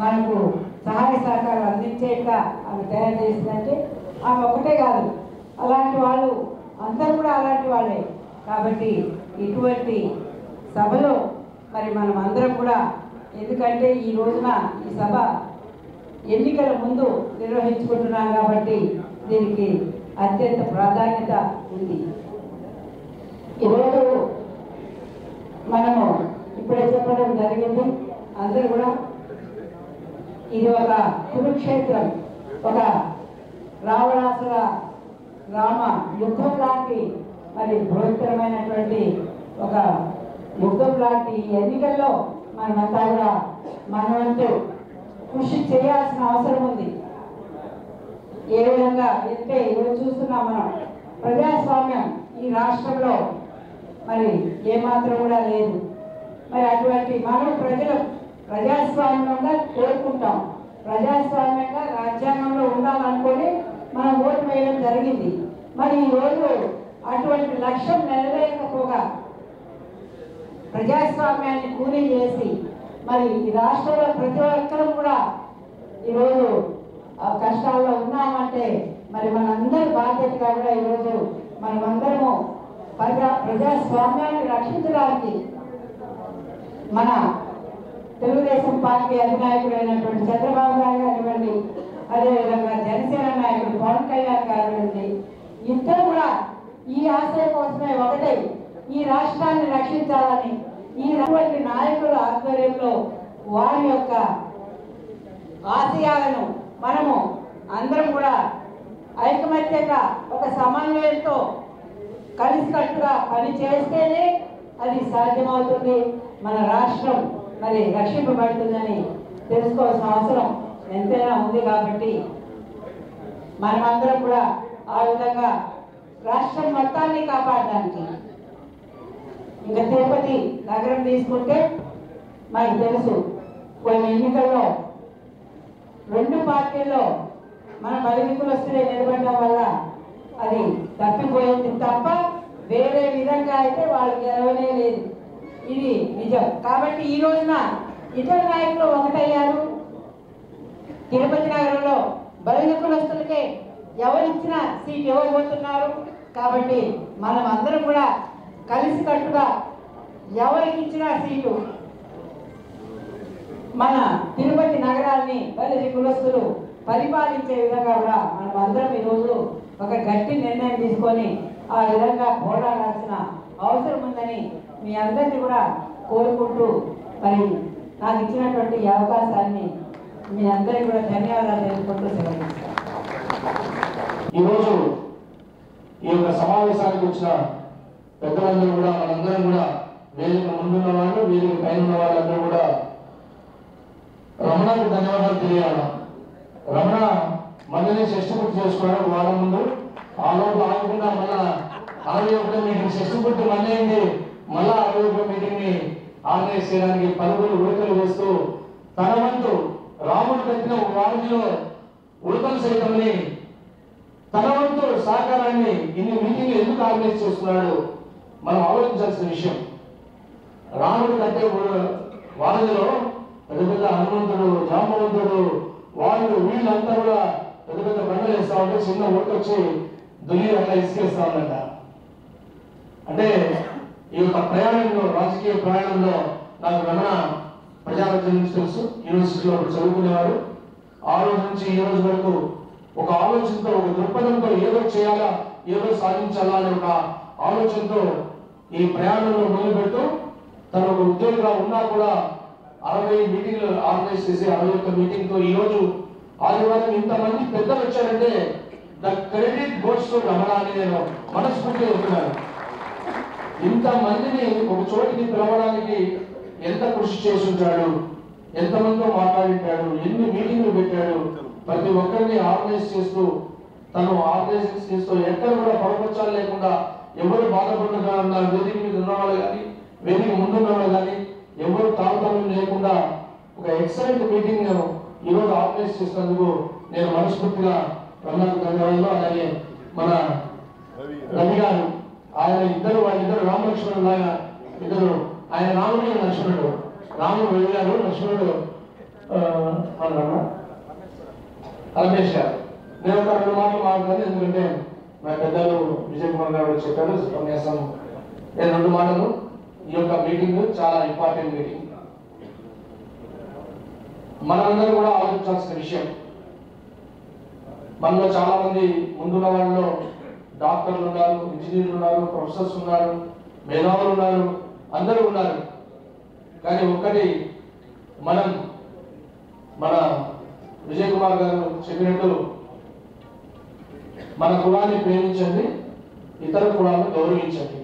మనకు సహాయ సహకారాలు అందించేట్లా ఆమె తయారు చేసిందంటే ఆమె ఒకటే కాదు, అలాంటి వాళ్ళు అందరూ కూడా అలాంటి వాళ్ళే. కాబట్టి ఇటువంటి సభలో మరి మనం అందరం కూడా, ఎందుకంటే ఈ రోజున ఈ సభ ఎన్నికల ముందు నిర్వహించుకుంటున్నాం కాబట్టి దీనికి అత్యంత ప్రాధాన్యత ఉంది. ఈరోజు మనము ఇప్పుడే చెప్పడం జరిగింది, అందరూ కూడా ఇది ఒక కురుక్షేత్రం, ఒక రావణాసుర రామ యుద్ధం లాంటి మరి బృహత్తరమైనటువంటి ఒక యుద్ధం లాంటి ఎన్నికల్లో మనమంతా కూడా మనమంటూ కృషి చేయాల్సిన అవసరం ఉంది. ఏ విధంగా అంటే ఈరోజు చూస్తున్నాం మనం, ప్రజాస్వామ్యం ఈ రాష్ట్రంలో మరి ఏమాత్రం కూడా లేదు. మరి అటువంటి మనం ప్రజలు ప్రజాస్వామ్యంగా కోరుకుంటాం, ప్రజాస్వామ్యంగా రాజ్యాంగంలో ఉండాలనుకొని మనం ఓటు వేయడం జరిగింది. మరి ఈరోజు అటువంటి లక్ష్యం నెరవేరకపోగా ప్రజాస్వామ్యాన్ని కూలీ చేసి మరి ఈ రాష్ట్రంలో ప్రతి ఒక్కరూ కూడా ఈరోజు కష్టాల్లో ఉన్నామంటే మరి మనందరి బాధ్యతగా కూడా ఈరోజు మనమందరము ప్రజాస్వామ్యాన్ని రక్షించడానికి మన తెలుగుదేశం పార్టీ అధినాయకుడైనటువంటి చంద్రబాబు నాయుడు కానివ్వండి, అదేవిధంగా జనసేన నాయకుడు పవన్ కళ్యాణ్ కానివ్వండి, ఇద్దరు కూడా ఈ ఆశయం కోసమే ఒకటే ఈ రాష్ట్రాన్ని రక్షించాలని ఈ నాయకుల ఆధ్వర్యంలో వారి యొక్క ఆశయాలను మనము అందరం కూడా ఐకమత్యంగా ఒక సమన్వయంతో కలిసికట్టుగా పని చేస్తేనే అది సాధ్యమవుతుంది, మన రాష్ట్రం మరి రక్షింపబడుతుందని తెలుసుకోవాల్సిన అవసరం ఎంతైనా ఉంది. కాబట్టి మనమందరం కూడా ఆ విధంగా రాష్ట్రం మొత్తాన్ని కాపాడడానికి, ఇంకా తిరుపతి నగరం తీసుకుంటే మనకు తెలుసు కొన్ని ఎన్నికల్లో 2 పార్టీల్లో మన బలికులు వస్తే నిలబడడం వల్ల అది తప్పిపోయింది తప్ప వేరే విధంగా అయితే వాళ్ళు గెలవనే లేదు, ఇది నిజం. కాబట్టి ఈ రోజున ఇతర నాయకులు ఒకటయ్యారు. తిరుపతి నగరంలో బలికులస్తులకే ఎవరిచ్చినా సీట్ ఇవ్వబోతున్నారు. కాబట్టి మనం అందరం కూడా కలిసికట్టుగా ఎవరికి ఇచ్చినా సీటు మన తిరుపతి నగరాన్ని బలిజ కులస్తులు పరిపాలించే విధంగా కూడా మనం అందరం ఈరోజు ఒక గట్టి నిర్ణయం తీసుకొని ఆ విధంగా పోరాడాల్సిన అవసరం ఉందని మీ అందరినీ కూడా కోరుకుంటూ మరి నాకు ఇచ్చినటువంటి ఈ అవకాశాన్ని మీ అందరికీ కూడా ధన్యవాదాలు తెలుపుకుంటూ సెలవు. ఈరోజు ఈ యొక్క సమావేశానికి వచ్చిన పెద్దలందరూ కూడా మనందరం కూడా వేదిక ముందున్న వాళ్ళు, వేదిక పైన ఉన్న వాళ్ళందరూ కూడా రమణకు ధన్యవాదాలు తెలియాలి. రమణ మళ్ళీ షష్టి పూర్తి చేసుకోవడం వారం ముందు ఆ లోపు ఆగకుండా మళ్ళా 61 మీటింగ్ షష్టి పూర్తి మళ్ళీ అయింది. మళ్ళా 61 మీటింగ్ ని ఆర్గనైజ్ చేయడానికి పలువురు ఉడకలు వేస్తూ తన వంతు రాముడు కట్టిన వారిలో ఉడకలు సైతంని తన వంతు సహకారాన్ని ఇన్ని మీటింగ్లు ఎందుకు ఆర్గనైజ్ చేస్తున్నాడు మనం ఆలోచించాల్సిన విషయం. రాముడు కట్టే వారిలో పెద్ద పెద్ద హనుమంతుడు, జాంబవంతుడు, వాళ్ళు వీళ్ళంతా కూడా పెద్ద పెద్ద బండలు వేస్తా ఉంటే చిన్న ఓటొచ్చి దుని అట్లా ఇసుకేస్తా ఉందంట. అంటే ఈ యొక్క ప్రయాణంలో, రాజకీయ ప్రయాణంలో నాకు రమణ ప్రజాపతి నుంచి తెలుసు, యూనివర్సిటీలో చదువుకునేవారు. ఆ రోజు నుంచి ఈ రోజు వరకు ఒక ఆలోచనతో, ఒక దృక్పథంతో ఏదో చేయాలా ఏదో సాధించాలా అనే ఒక ఆలోచనతో ఈ ప్రయాణంలో మొదలుపెడుతూ తను ఒక ఉద్యోగిగా ఉన్నా కూడా 60 మీటింగ్లు ఆర్గనైజ్ చేసి 61 మీటింగ్తో ఈరోజు ఆదివారం ఇంతమంది పెద్దలు వచ్చారంటే the credit goes to Ramana అని నేను మనస్ఫూర్తిగా చెప్తున్నాను. ఇంతమందిని ఒక చోటికి పిలవడానికి ఎంత కృషి చేసి ఉంటాడు, ఎంతమందితో మాట్లాడింటాడు, ఎన్ని మీటింగ్లు పెట్టాడు, ప్రతి ఒక్కరిని ఆర్గనైజ్ చేస్తూ తను ఆర్గనైజ్ చేస్తూ ఎక్కడ కూడా పరపక్షాలు లేకుండా ఎవరు బాధపడగా ఉన్న వేదిక మీద ఉన్నవాళ్ళు కానీ వేదిక ముందున్న వాళ్ళు కానీ ఎవరు తారతమ్యం లేకుండా ఒక ఎక్సలెంట్ మీటింగ్ ఈరోజు ఆర్గనైజ్ చేసినందుకు నేను మనస్ఫూర్తిగా రమణకు ధన్యవాదాలు. అలాగే మన రవి గారు వాళ్ళిద్దరు రామలక్ష్మణుడు లాగా ఇద్దరు, ఆయన రాముడు లక్ష్మణుడు, రాముడు రవి గారు, లక్ష్మణుడు మన రమేష్ గారు. నేను ఒక 2 మాటలు మాట్లాడాను, ఎందుకంటే నా పెద్దలు విజయ్ కుమార్ గారు చెప్పారు ఉపన్యాసం. నేను 2 మాటలు. ఈ యొక్క మీటింగ్ చాలా ఇంపార్టెంట్ మీటింగ్. మనందరూ కూడా ఆలోచించాల్సిన విషయం. మనలో చాలా మంది ముందున్న వాళ్ళలో డాక్టర్లు ఉన్నారు, ఇంజనీర్లు ఉన్నారు, ప్రొఫెసర్స్ ఉన్నారు, మేధావులు ఉన్నారు, అందరూ ఉన్నారు. కానీ ఒక్కటి మన విజయ్ కుమార్ గారు చెప్పినట్టు మన కులాన్ని ప్రేమించండి, ఇతర కులాలను గౌరవించండి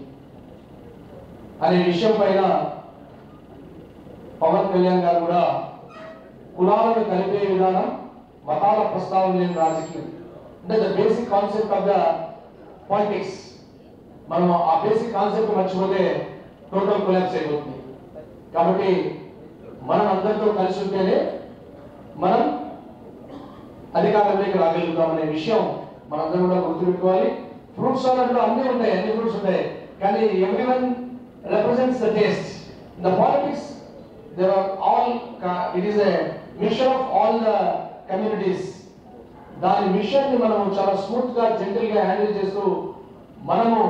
అనే విషయం పైన పవన్ కళ్యాణ్ గారు కూడా కులాలను కలిపే విధానం, మతాల ప్రస్తావన లేని రాజకీయం అంటే the basic concept of the politics. మనం ఆ బేసిక్ కాన్సెప్ట్ మర్చిపోతే టోటల్ కొలాప్స్ అయిపోతుంది. కాబట్టి మనం అందరితో కలిసి ఉంటేనే మనం అధికారంలోకి రాగలుగుతామనే విషయం మనందరం కూడా గుర్తుపెట్టుకోవాలి. ఫ్రూట్స్ అన్నట్లు అన్ని ఉంటాయి, అన్ని ఫ్రూట్స్ ఉంటాయి, కానీ everyone represents the taste. In the politics there are all, it is a mission of all the communities. దాని మిషన్ ని మనం చాలా స్మూత్ గా జెంటిల్ గా హ్యాండిల్ చేస్తూ మనము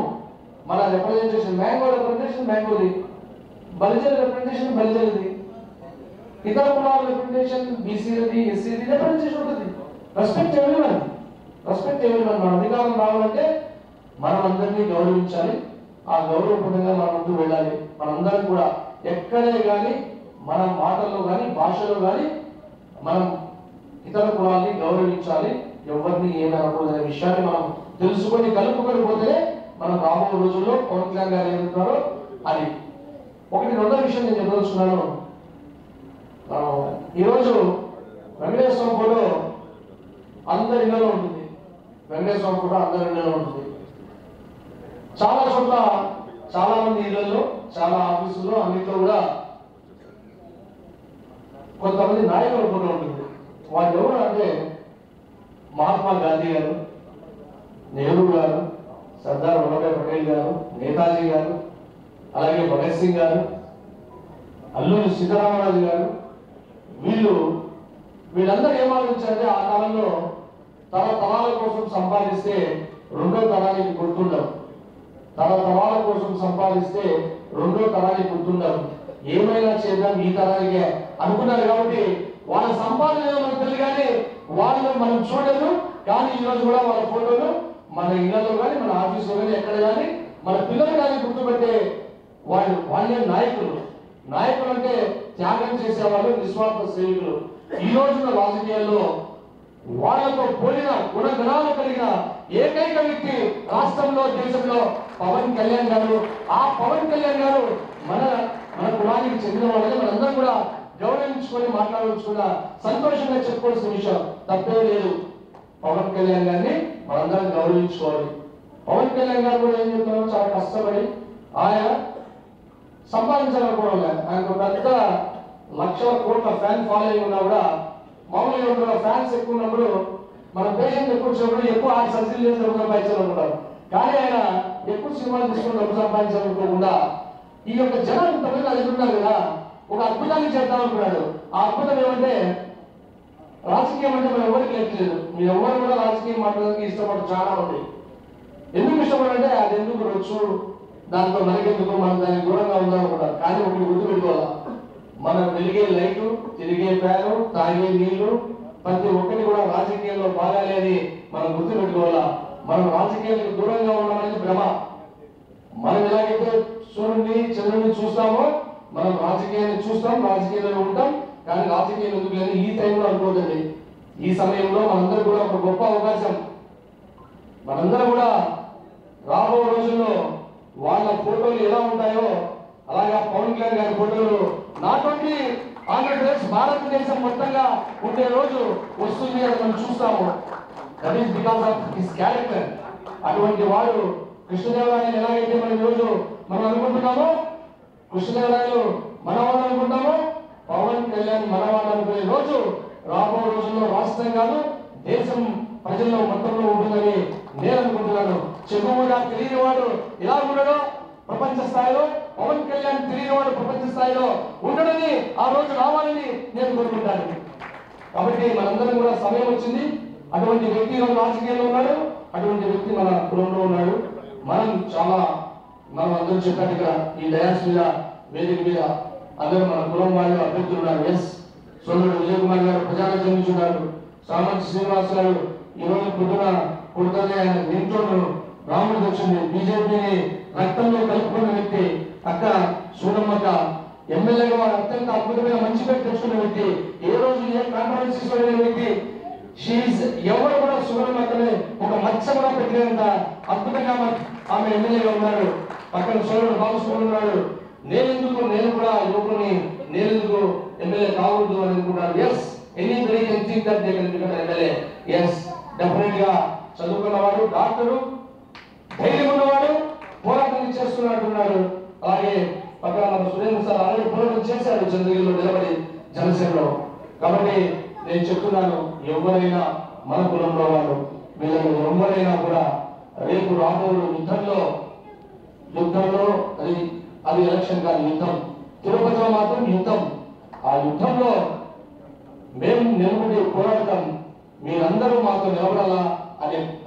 మన రిప్రజెంటేషన్, మ్యాంగో రిప్రజెంటేషన్ మ్యాంగోది, బలిజల రిప్రజెంటేషన్ బలిజలది, ఇతర కులాల రిప్రజెంటేషన్ బీసీలది, ఎస్సీది రిప్రజెంటేషన్ ఉంటుంది. Respect everyone. మన అధికారం రావాలంటే మనం అందరినీ గౌరవించాలి. ఆ గౌరవపూర్ణంగా మనం ముందుకు వెళ్ళాలి. మనందరం కూడా ఎక్కడే కానీ మన మాటల్లో కానీ భాషలో కానీ మనం ఇతర కులాన్ని గౌరవించాలి, ఎవరిని ఏమి అనకూడదనే విషయాన్ని మనం తెలుసుకొని కలుపుకొని పోతే మనం రాబోయే రోజుల్లో పవన్ కళ్యాణ్ గారు ఏమంటున్నారో అది ఒకటి. రెండో విషయం నేను చెప్పదలుచుకున్నాను. ఈరోజు వెంకటేశ్వర ఫోటో అందరి ఇళ్లలో ఉంటుంది. వెంకటేశ్వర ఫోటో అందరి ఇళ్లలో ఉంటుంది. చాలా చోట్ల, చాలా మంది ఇళ్లలో, చాలా ఆఫీసుల్లో, అన్నింటిలో కూడా కొంతమంది నాయకుల ఫోటో ఉంటుంది. వాళ్ళు ఎవరు అంటే మహాత్మా గాంధీ గారు, నెహ్రూ గారు, సర్దార్ వల్లభాయ్ పటేల్ గారు, నేతాజీ గారు, అలాగే భగత్ సింగ్ గారు, అల్లూరి సీతారామరాజు గారు. వీళ్ళందరూ ఏం ఆలోచించారంటే ఆ కాలంలో తరతరాల కోసం సంపాదిస్తే రెండో తరానికి గుర్తుండవు, తరతరాల కోసం సంపాదిస్తే రెండో తరానికి గుర్తుండవు, ఏమైనా చేద్దాం ఈ తరానికే అనుకున్నారు. కాబట్టి వాళ్ళ సంపాదన మనకు తెలియదు, కానీ వాళ్ళు మనం చూడలేదు. కానీ ఈరోజు కూడా వాళ్ళ ఫోటోలు మన ఇళ్లలో కానీ, మన ఆఫీసులో కానీ, ఎక్కడ కానీ మన పిల్లలు కానీ గుర్తుపెట్టే వాళ్ళే నాయకులు. నాయకులు అంటే త్యాగం చేసేవాళ్ళు, నిస్వార్థ సేవకులు. ఈ రోజున రాజకీయాల్లో వాళ్ళతో పోలిన గుణగణాలు కలిగిన ఏకైక వ్యక్తి రాష్ట్రంలో, దేశంలో పవన్ కళ్యాణ్ గారు. ఆ పవన్ కళ్యాణ్ గారు మన కులానికి చెందిన వాళ్ళని మనందరం కూడా గౌరవించుకొని మాట్లాడించుకున్న సంతోషంగా చెప్పుకోవాల్సిన విషయం, తప్పే లేదు. పవన్ కళ్యాణ్ గారిని మనందరం గౌరవించుకోవాలి. పవన్ కళ్యాణ్ గారు కూడా ఏం చెప్తున్నారో చాలా కష్టపడి ఆయన సంపాదించాలనుకోవడం లేదు. ఆయనకు పెద్ద లక్షల కోట్ల ఫ్యాన్ ఫాలోయింగ్ ఉన్నా కూడా మామూలుగా ఫ్యాన్స్ ఎక్కువ ఉన్నప్పుడు మన పేషెంట్ ఎక్కువ వచ్చినప్పుడు ఎక్కువ ఆయన సర్జరీ చేసి డబ్బు సంపాదించాలనుకుంటారు. కానీ ఆయన ఎక్కువ సినిమాలు తీసుకుని డబ్బు సంపాదించాలనుకోకుండా ఈ యొక్క జనం ఇంతమంది అడుగుతున్నారు కదా, ఒక అద్భుతాన్ని చేద్దామనుకున్నాడు. ఆ అద్భుతం ఏమంటే రాజకీయం అంటే మనం ఎవరికి లేదు. మీరు ఎవరు కూడా రాజకీయం మాట్లాడడానికి ఇష్టపడరు చాలా మంది. ఎందుకు ఇష్టపడంటే అది ఎందుకు రొచ్చు, దాంతో మనకెందుకు, మనం దానికి దూరంగా ఉందామనుకుంటారు. కానీ ఒకటి గుర్తుపెట్టుకోవాలా, మనం వెలిగే లైటు, తిరిగే ఫ్యాను, తాగే నీళ్లు, ప్రతి ఒక్కటి కూడా రాజకీయాల్లో బాగాలి అని మనం గుర్తుపెట్టుకోవాలా. మనం రాజకీయాలకు దూరంగా ఉన్నామనేది భ్రమ. మనం ఎలాగైతే సూర్యుడిని చంద్రుడిని చూస్తామో మనం రాజకీయాన్ని చూస్తాం, రాజకీయాల్లో ఉంటాం. కానీ రాజకీయాలు ఎందుకు లేదు ఈ టైంలో అనుకోదండి. ఈ సమయంలో మనందరూ కూడా ఒక గొప్ప అవకాశం. మనందరూ కూడా రాబో రోజుల్లో వాళ్ళ ఫోటోలు ఎలా ఉంటాయో అలాగే పవన్ కళ్యాణ్ గారి ఫోటోలు నాట్ ఓన్లీ ఆంధ్రప్రదేశ్ భారతదేశం మొత్తంగా ఉండే రోజు వస్తుంది అని మనం చూస్తాము. That is because of his character. అటువంటి వాడు కృష్ణదేవరాయలు ఎలాగైతే మనం ఈరోజు మనం అనుకుంటున్నామో, కృష్ణదేవరాయలు మనవాడు అనుకుంటామో, పవన్ కళ్యాణ్ మనవాడు అనుకునే రోజు రాబో రోజుల్లో రాష్ట్రం కాదు దేశం ప్రజల్లో మొత్తంలో ఉంటుందని నేను అనుకుంటున్నాను. చెప్పుగా తెలియని వాడు ఎలా ఉండడో ప్రపంచ స్థాయిలో, పవన్ కళ్యాణ్ తెలియని వాడు ప్రపంచ స్థాయిలో ఉండడని ఆ రోజు రావాలని నేను కోరుకుంటాను. కాబట్టి మనందరం కూడా సమయం వచ్చింది. అటువంటి వ్యక్తి రాజకీయాల్లో ఉన్నాడు, అటువంటి వ్యక్తి మన కులంలో ఉన్నాడు. మనం అందరూ చెప్పినట్టుగా ఈ డయాస్ మీద వేదిక మీద అందరూ మన కులం వాళ్ళు అభ్యర్థులు ఉన్నారు. ఎస్ సోదరుడు విజయ్ కుమార్ గారు ప్రజాన చెందుతున్నారు. సామంత్ శ్రీనివాస్ గారు ఈ రోజు పొద్దున పుడుతూనే ఆయన నింటోడు రాముడు వచ్చింది. బీజేపీని రక్తంలో కలుపుకున్న వ్యక్తి. అక్క సూనమ్మక్క ఎమ్మెల్యేగా అత్యంత అద్భుతమైన మంచి పేరు తెచ్చుకున్న వ్యక్తి. ఏ రోజు ఏ కాంట్రవర్సీస్ లేని వ్యక్తి. ఎవరు కూడా సూనమ్మక్కని ఒక మచ్చ కూడా పెట్టలేనంత అద్భుతంగా ఆమె ఎమ్మెల్యేగా ఉన్నారు. పక్కన సోదరుడు బాబు ఉన్నాడు. నేను కూడా యువకుని నేనెందుకు ఎమ్మెల్యే కావద్దు అని అనుకుంటాను. Yes anybody can think that they can become MLA. Yes definite గా చదువుకున్నవాడు, డాక్టరు, ధైర్యం ఉన్నవాడు, పోరాటం చేస్తున్నట్టున్నాడు. అలాగే పక్కన మన సురేంద్ర సార్ అలాగే పోరాటం చేశాడు చంద్రగిరిలో నిలబడి జనసేనలో. కాబట్టి నేను చెప్తున్నాను, ఎవరైనా మన కులంలో వాళ్ళు వీళ్ళలో ఎవరైనా కూడా రేపు రాబోయే యుద్ధంలో అది ఎలక్షన్ కాదు, యుద్ధం. తిరుపతిలో మాత్రం యుద్ధం. ఆ యుద్ధంలో మేము నిలబడి పోరాడతాం. మీరందరూ మాతో నిలబడాలా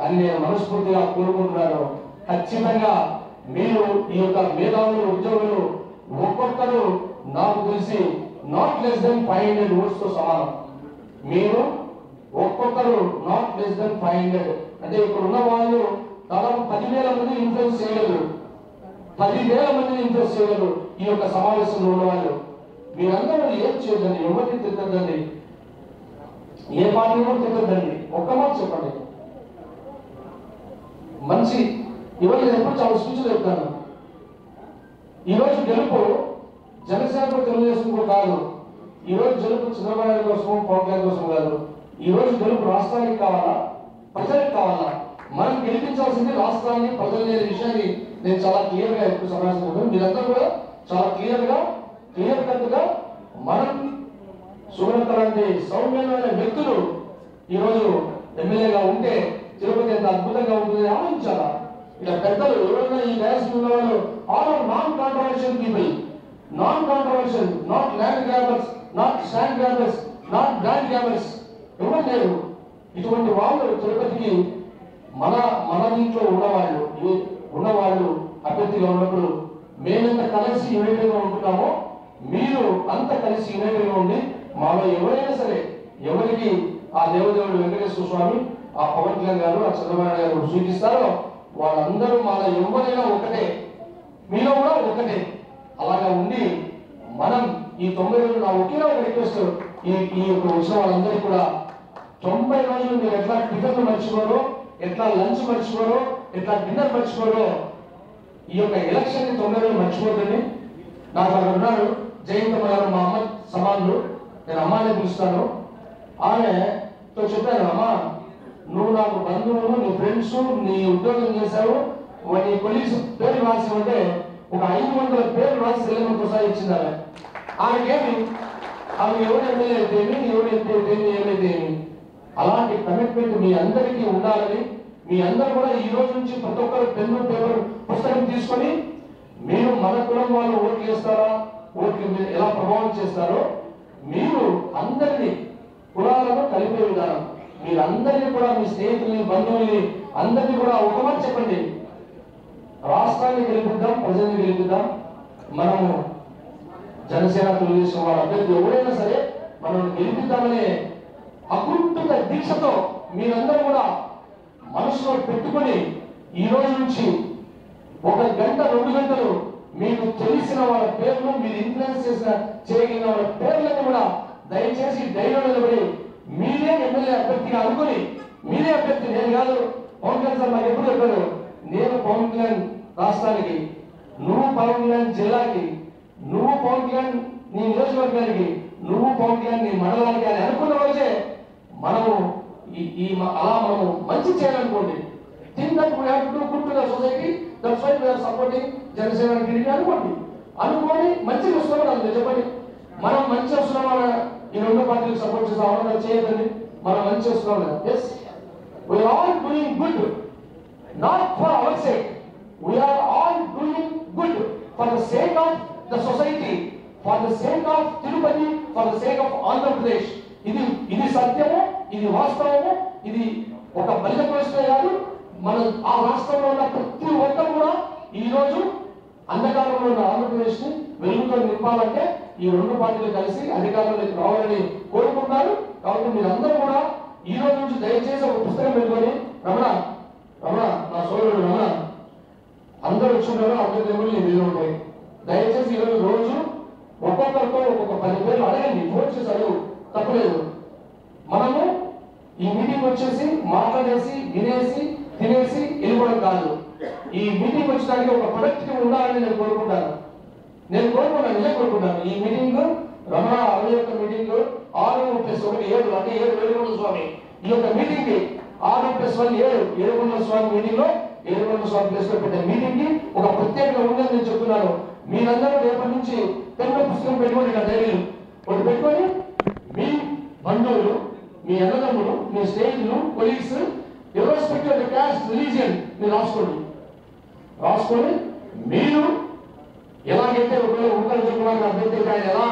అని నేను మనస్ఫూర్తిగా కోరుకుంటున్నాను. ఖచ్చితంగా మీరు ఈ యొక్క మేధావులు, ఉద్యోగులు ఒక్కొక్కరు నాకు తెలిసి నాట్ లెస్ దెన్ 500 votes తో సమానం. మీరు ఒక్కొక్కరు నాట్ లెస్ దెన్ 500 అంటే ఇక్కడ ఉన్న వాళ్ళు దాదాపు 10,000 మంది ఇన్ఫ్లుయెన్స్ చేయగలరు. 10,000 మందిని ఇంప్రెస్ చేయగలరు ఈ యొక్క సమావేశంలో ఉన్నవాళ్ళు. మీరందరూ ఏం చేయదండి, ఎవరిని తిట్టద్దండి, ఏ పార్టీ కూడా తిట్టద్దండి. ఒక్క మాట చెప్పండి. మంచి ఇవాళ ఎప్పుడు చాలా సూచనలు చెప్తాను. ఈరోజు గెలుపు జనసేనకు తెలుగుదేశం కాదు. ఈరోజు గెలుపు చంద్రబాబు నాయుడు కోసం, పవన్ కళ్యాణ్ కోసం కాదు. ఈరోజు గెలుపు రాష్ట్రానికి కావాలా, ప్రజలకు కావాలా? మనం గెలిపించాల్సింది రాష్ట్రాన్ని, ప్రజలు అనే విషయాన్ని నేను చాలా క్లియర్ గా ఎప్పుడు సమావేశం. మీరందరూ కూడా చాలా క్లియర్ కట్ గా మనం సుగంధ లాంటి సౌమ్యమైన వ్యక్తులు ఈరోజు ఎమ్మెల్యేగా ఉంటే తిరుపతి ఎంత అద్భుతంగా ఉంటుంది ఆలోచించాలా. ఇలా పెద్దలు ఎవరైనా ఈ డయాస్ ఉన్న వాళ్ళు all non controversial people, non controversial, not land grabbers, not stand grabbers, not land grabbers ఎవరు లేరు. ఇటువంటి వాళ్ళు తిరుపతికి మన దీంట్లో ఉన్నవాళ్ళు అభ్యర్థిగా ఉన్నప్పుడు మేమెంత కలిసి యునైటెడ్ గా ఉంటున్నామో మీరు అంత కలిసి యునైటెడ్ గా ఉండి మాలో ఎవరైనా సరే ఎవరికి ఆ దేవదేవుడు వెంకటేశ్వర స్వామి, ఆ పవన్ కళ్యాణ్ గారు, ఆ చంద్రబాబు నాయుడు గారు సూచిస్తారో వాళ్ళందరూ మాలో ఎవరైనా ఒకటే, మీలో కూడా ఒకటే. అలాగా ఉండి మనం ఈ 90 రోజులు నా ఒకే ఒక రిక్వెస్ట్ ఈ యొక్క వచ్చిన వాళ్ళందరికీ కూడా 90 రోజులు మీరు ఎట్లా టిఫిన్ మర్చిపోరో, ఎట్లా లంచ్ మర్చిపోరో, ఎట్లా డిన్నర్ మర్చిపోరో ఈ యొక్క ఎలక్షన్ ని 90 రోజులు మర్చిపోతుంది. నాకు అక్కడ ఉన్నారు జయంతమ్మ గారు, మా అమ్మ సమానులు, నేను అమ్మాయిని పిలుస్తాను. ఆమెతో చెప్పాను, అమ్మ నువ్వు నాకు బంధువులు, నీ ఫ్రెండ్స్, నీ ఉద్యోగం చేశావు, నీ కొలీగ్స్ పేరు రాసి ఉంటే ఒక 500 పేర్లు రాసి సెలవును ప్రోత్సహించింది. ఆమెకేమి ఆమె ఎవరు ఎమ్మెల్యే అయితే ఎవరు ఏమైతే అలాంటి కమిట్మెంట్ మీ అందరికీ ఉండాలని, మీ అందరూ కూడా ఈ రోజు నుంచి ప్రతి ఒక్కరు పెన్ను పేపర్ పుస్తకం తీసుకొని మీరు మన కులం వాళ్ళు ఓట్లు వేస్తారా, ఓట్లు మీద ఎలా ప్రభావం చేస్తారో మీరు అందరినీ కులాలను కలిపే విధానం, మీరందరినీ కూడా మీ స్నేహితుల్ని, బంధువుల్ని అందరినీ కూడా ఒక మాట చెప్పండి. రాష్ట్రాన్ని గెలిపిద్దాం, ప్రజల్ని గెలిపిద్దాం. మనము జనసేన తెలుగుదేశం వాళ్ళ అభ్యర్థి ఎవరైనా సరే మనం గెలిపిద్దామనే అకుంఠిత దీక్షతో మీరందరూ కూడా మనసులో పెట్టుకొని ఈ రోజు నుంచి 1 గంట 2 గంటలు మీకు తెలిసిన వాళ్ళ పేర్లు, మీరు ఇన్ఫ్లుయెన్స్ చేయగలిగిన వాళ్ళ పేర్లను కూడా దయచేసి డైరీలో నిలబడి మీరే ఎమ్మెల్యే అభ్యర్థిగా అనుకుని, మీరే అభ్యర్థి, నేను కాదు. పవన్ కళ్యాణ్ సార్ నాకు ఎప్పుడు చెప్పారు, నేను పవన్ కళ్యాణ్ రాష్ట్రానికి, నువ్వు పవన్ కళ్యాణ్ జిల్లాకి, నువ్వు పవన్ కళ్యాణ్ నీ నియోజకవర్గానికి, నువ్వు పవన్ కళ్యాణ్ నీ మండలానికి అని అనుకున్న రోజే మనము అలా మనము మంచి చేయాలనుకోండి. Think that we have to do good to the society, that's why we are supporting Janasena TDP అనుకోని మంచిగా వస్తున్నాం కదా చెప్పండి. మనం మంచి వస్తున్నాం ఈ 2 పార్టీలకు సపోర్ట్ చేస్తాం చేయదండి, మనం మంచి వస్తున్నాం కదా. Yes, we are all doing good, not for our sake, we are all doing good for the sake of the society, for the sake of Tirupati, for the sake of Andhra Pradesh. ఇది సత్యము, ఇది వాస్తవము, ఇది ఒక బలిత పరిస్థితే కాదు. మన ఆ రాష్ట్రంలో ఉన్న ప్రతి ఒక్కరు కూడా ఈ రోజు అంధకారంలో ఉన్న ఆంధ్రప్రదేశ్ ని వెలుగుతో నింపాలంటే ఈ 2 పార్టీలు కలిసి అధికారంలోకి రావాలని కోరుకుంటున్నారు. కాబట్టి మీరందరూ కూడా ఈ రోజు నుంచి దయచేసి ఒక పుస్తకం పెట్టుకొని, రమణ నా సోదరుడు రమణ, అందరూ వచ్చినారు, అందరి దేవుళ్ళు నీ మీద ఉంటాయి. దయచేసి ఈరోజు రోజు ఒక్కొక్కరితో ఒక్కొక్క 10 పేర్లు అడగండి, ఫోన్ చేసి అడుగు, తప్పలేదు. మనము ఈ మీటింగ్ వచ్చేసి మాట్లాడేసి వినేసి తినేసి వెళ్ళిపోవడం కాదు. ఈ మీటింగ్ వచ్చడానికి ఒక ప్రొడక్టివ్ ఉండాలని నేను కోరుకుంటాను. నిజం కోరుకుంటాను. ఈ మీటింగ్ రమణ 61 మీటింగ్ 6+1 7 అంటే 7 వేడుకొండల స్వామి. ఈ యొక్క మీటింగ్ కి 6+1 7 ఏడుకొండల స్వామి మీటింగ్ లో ఏడుకొండల స్వామి ప్లేస్ లో పెట్టే మీటింగ్ కి ఒక ప్రత్యేకత ఉందని నేను చెప్తున్నాను. మీరందరూ రేపటి నుంచి పెద్ద పుస్తకం పెట్టుకోండి, నా డైరీలు ఒకటి పెట్టుకొని మీ బంధువులు, మీ అన్నదమ్ములు, మీ స్నేహితులు, colleagues, irrespective of the caste, religion, మీరు రాసుకొని మీరు ఎలాగైతే ఒకరు చెప్పుకున్నాక అభ్యర్థి అయితే ఆయన ఎలా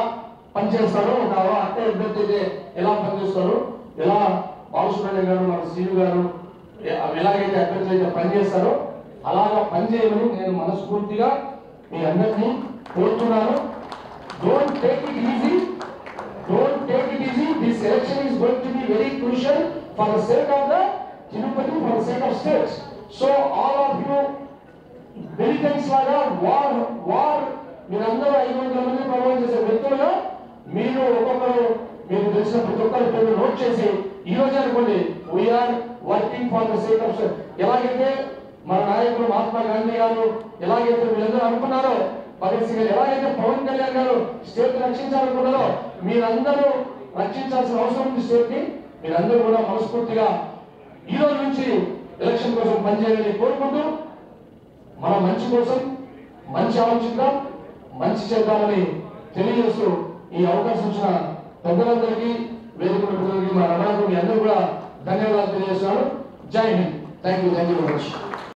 పనిచేస్తారో, ఒక అట్టే అభ్యర్థి అయితే ఎలా పనిచేస్తారో, ఎలా బాలసుబ్రహ్మణ్యం గారు, మన శ్రీను గారు ఎలాగైతే అభ్యర్థులు అయితే పనిచేస్తారో అలాగా పనిచేయమని నేను మనస్ఫూర్తిగా మీ అందరినీ కోరుతున్నాను. Don't take it easy, this election is going to be very crucial for the sake of the Tirupati, for the sake of states. So all of you militants laga war మీరందరూ 500 మంది ప్రమాణం చేసే వ్యక్తులుగా మీరు ఒక్కొక్కరు మీకు తెలిసిన ప్రతి ఒక్కరి పేరు నోట్ చేసి ఈ రోజు అనుకోండి, we are working for the sake of. ఎలాగైతే మన నాయకులు మహాత్మా గాంధీ గారు ఎలాగైతే వీళ్ళందరూ అనుకున్నారో, భగత్ సింగ్ గారు ఎలాగైతే పవన్ కళ్యాణ్ గారు స్టేట్ రక్షించాలనుకున్నారో, మీరందరూ రక్షించాల్సిన అవసరం ఉంది స్టేట్ ని. మీరందరూ కూడా మనస్ఫూర్తిగా ఈ రోజు నుంచి ఎలక్షన్ కోసం పనిచేయాలని కోరుకుంటూ, మన మంచి కోసం మంచి ఆలోచిద్దాం, మంచి చేద్దామని తెలియజేస్తూ ఈ అవకాశం ఇచ్చిన పెద్దలందరికీ, వేదిక పెద్దలకి, మా రమణకు మీ అందరూ కూడా ధన్యవాదాలు తెలియజేస్తున్నాను. జై Hind. Thank you very much.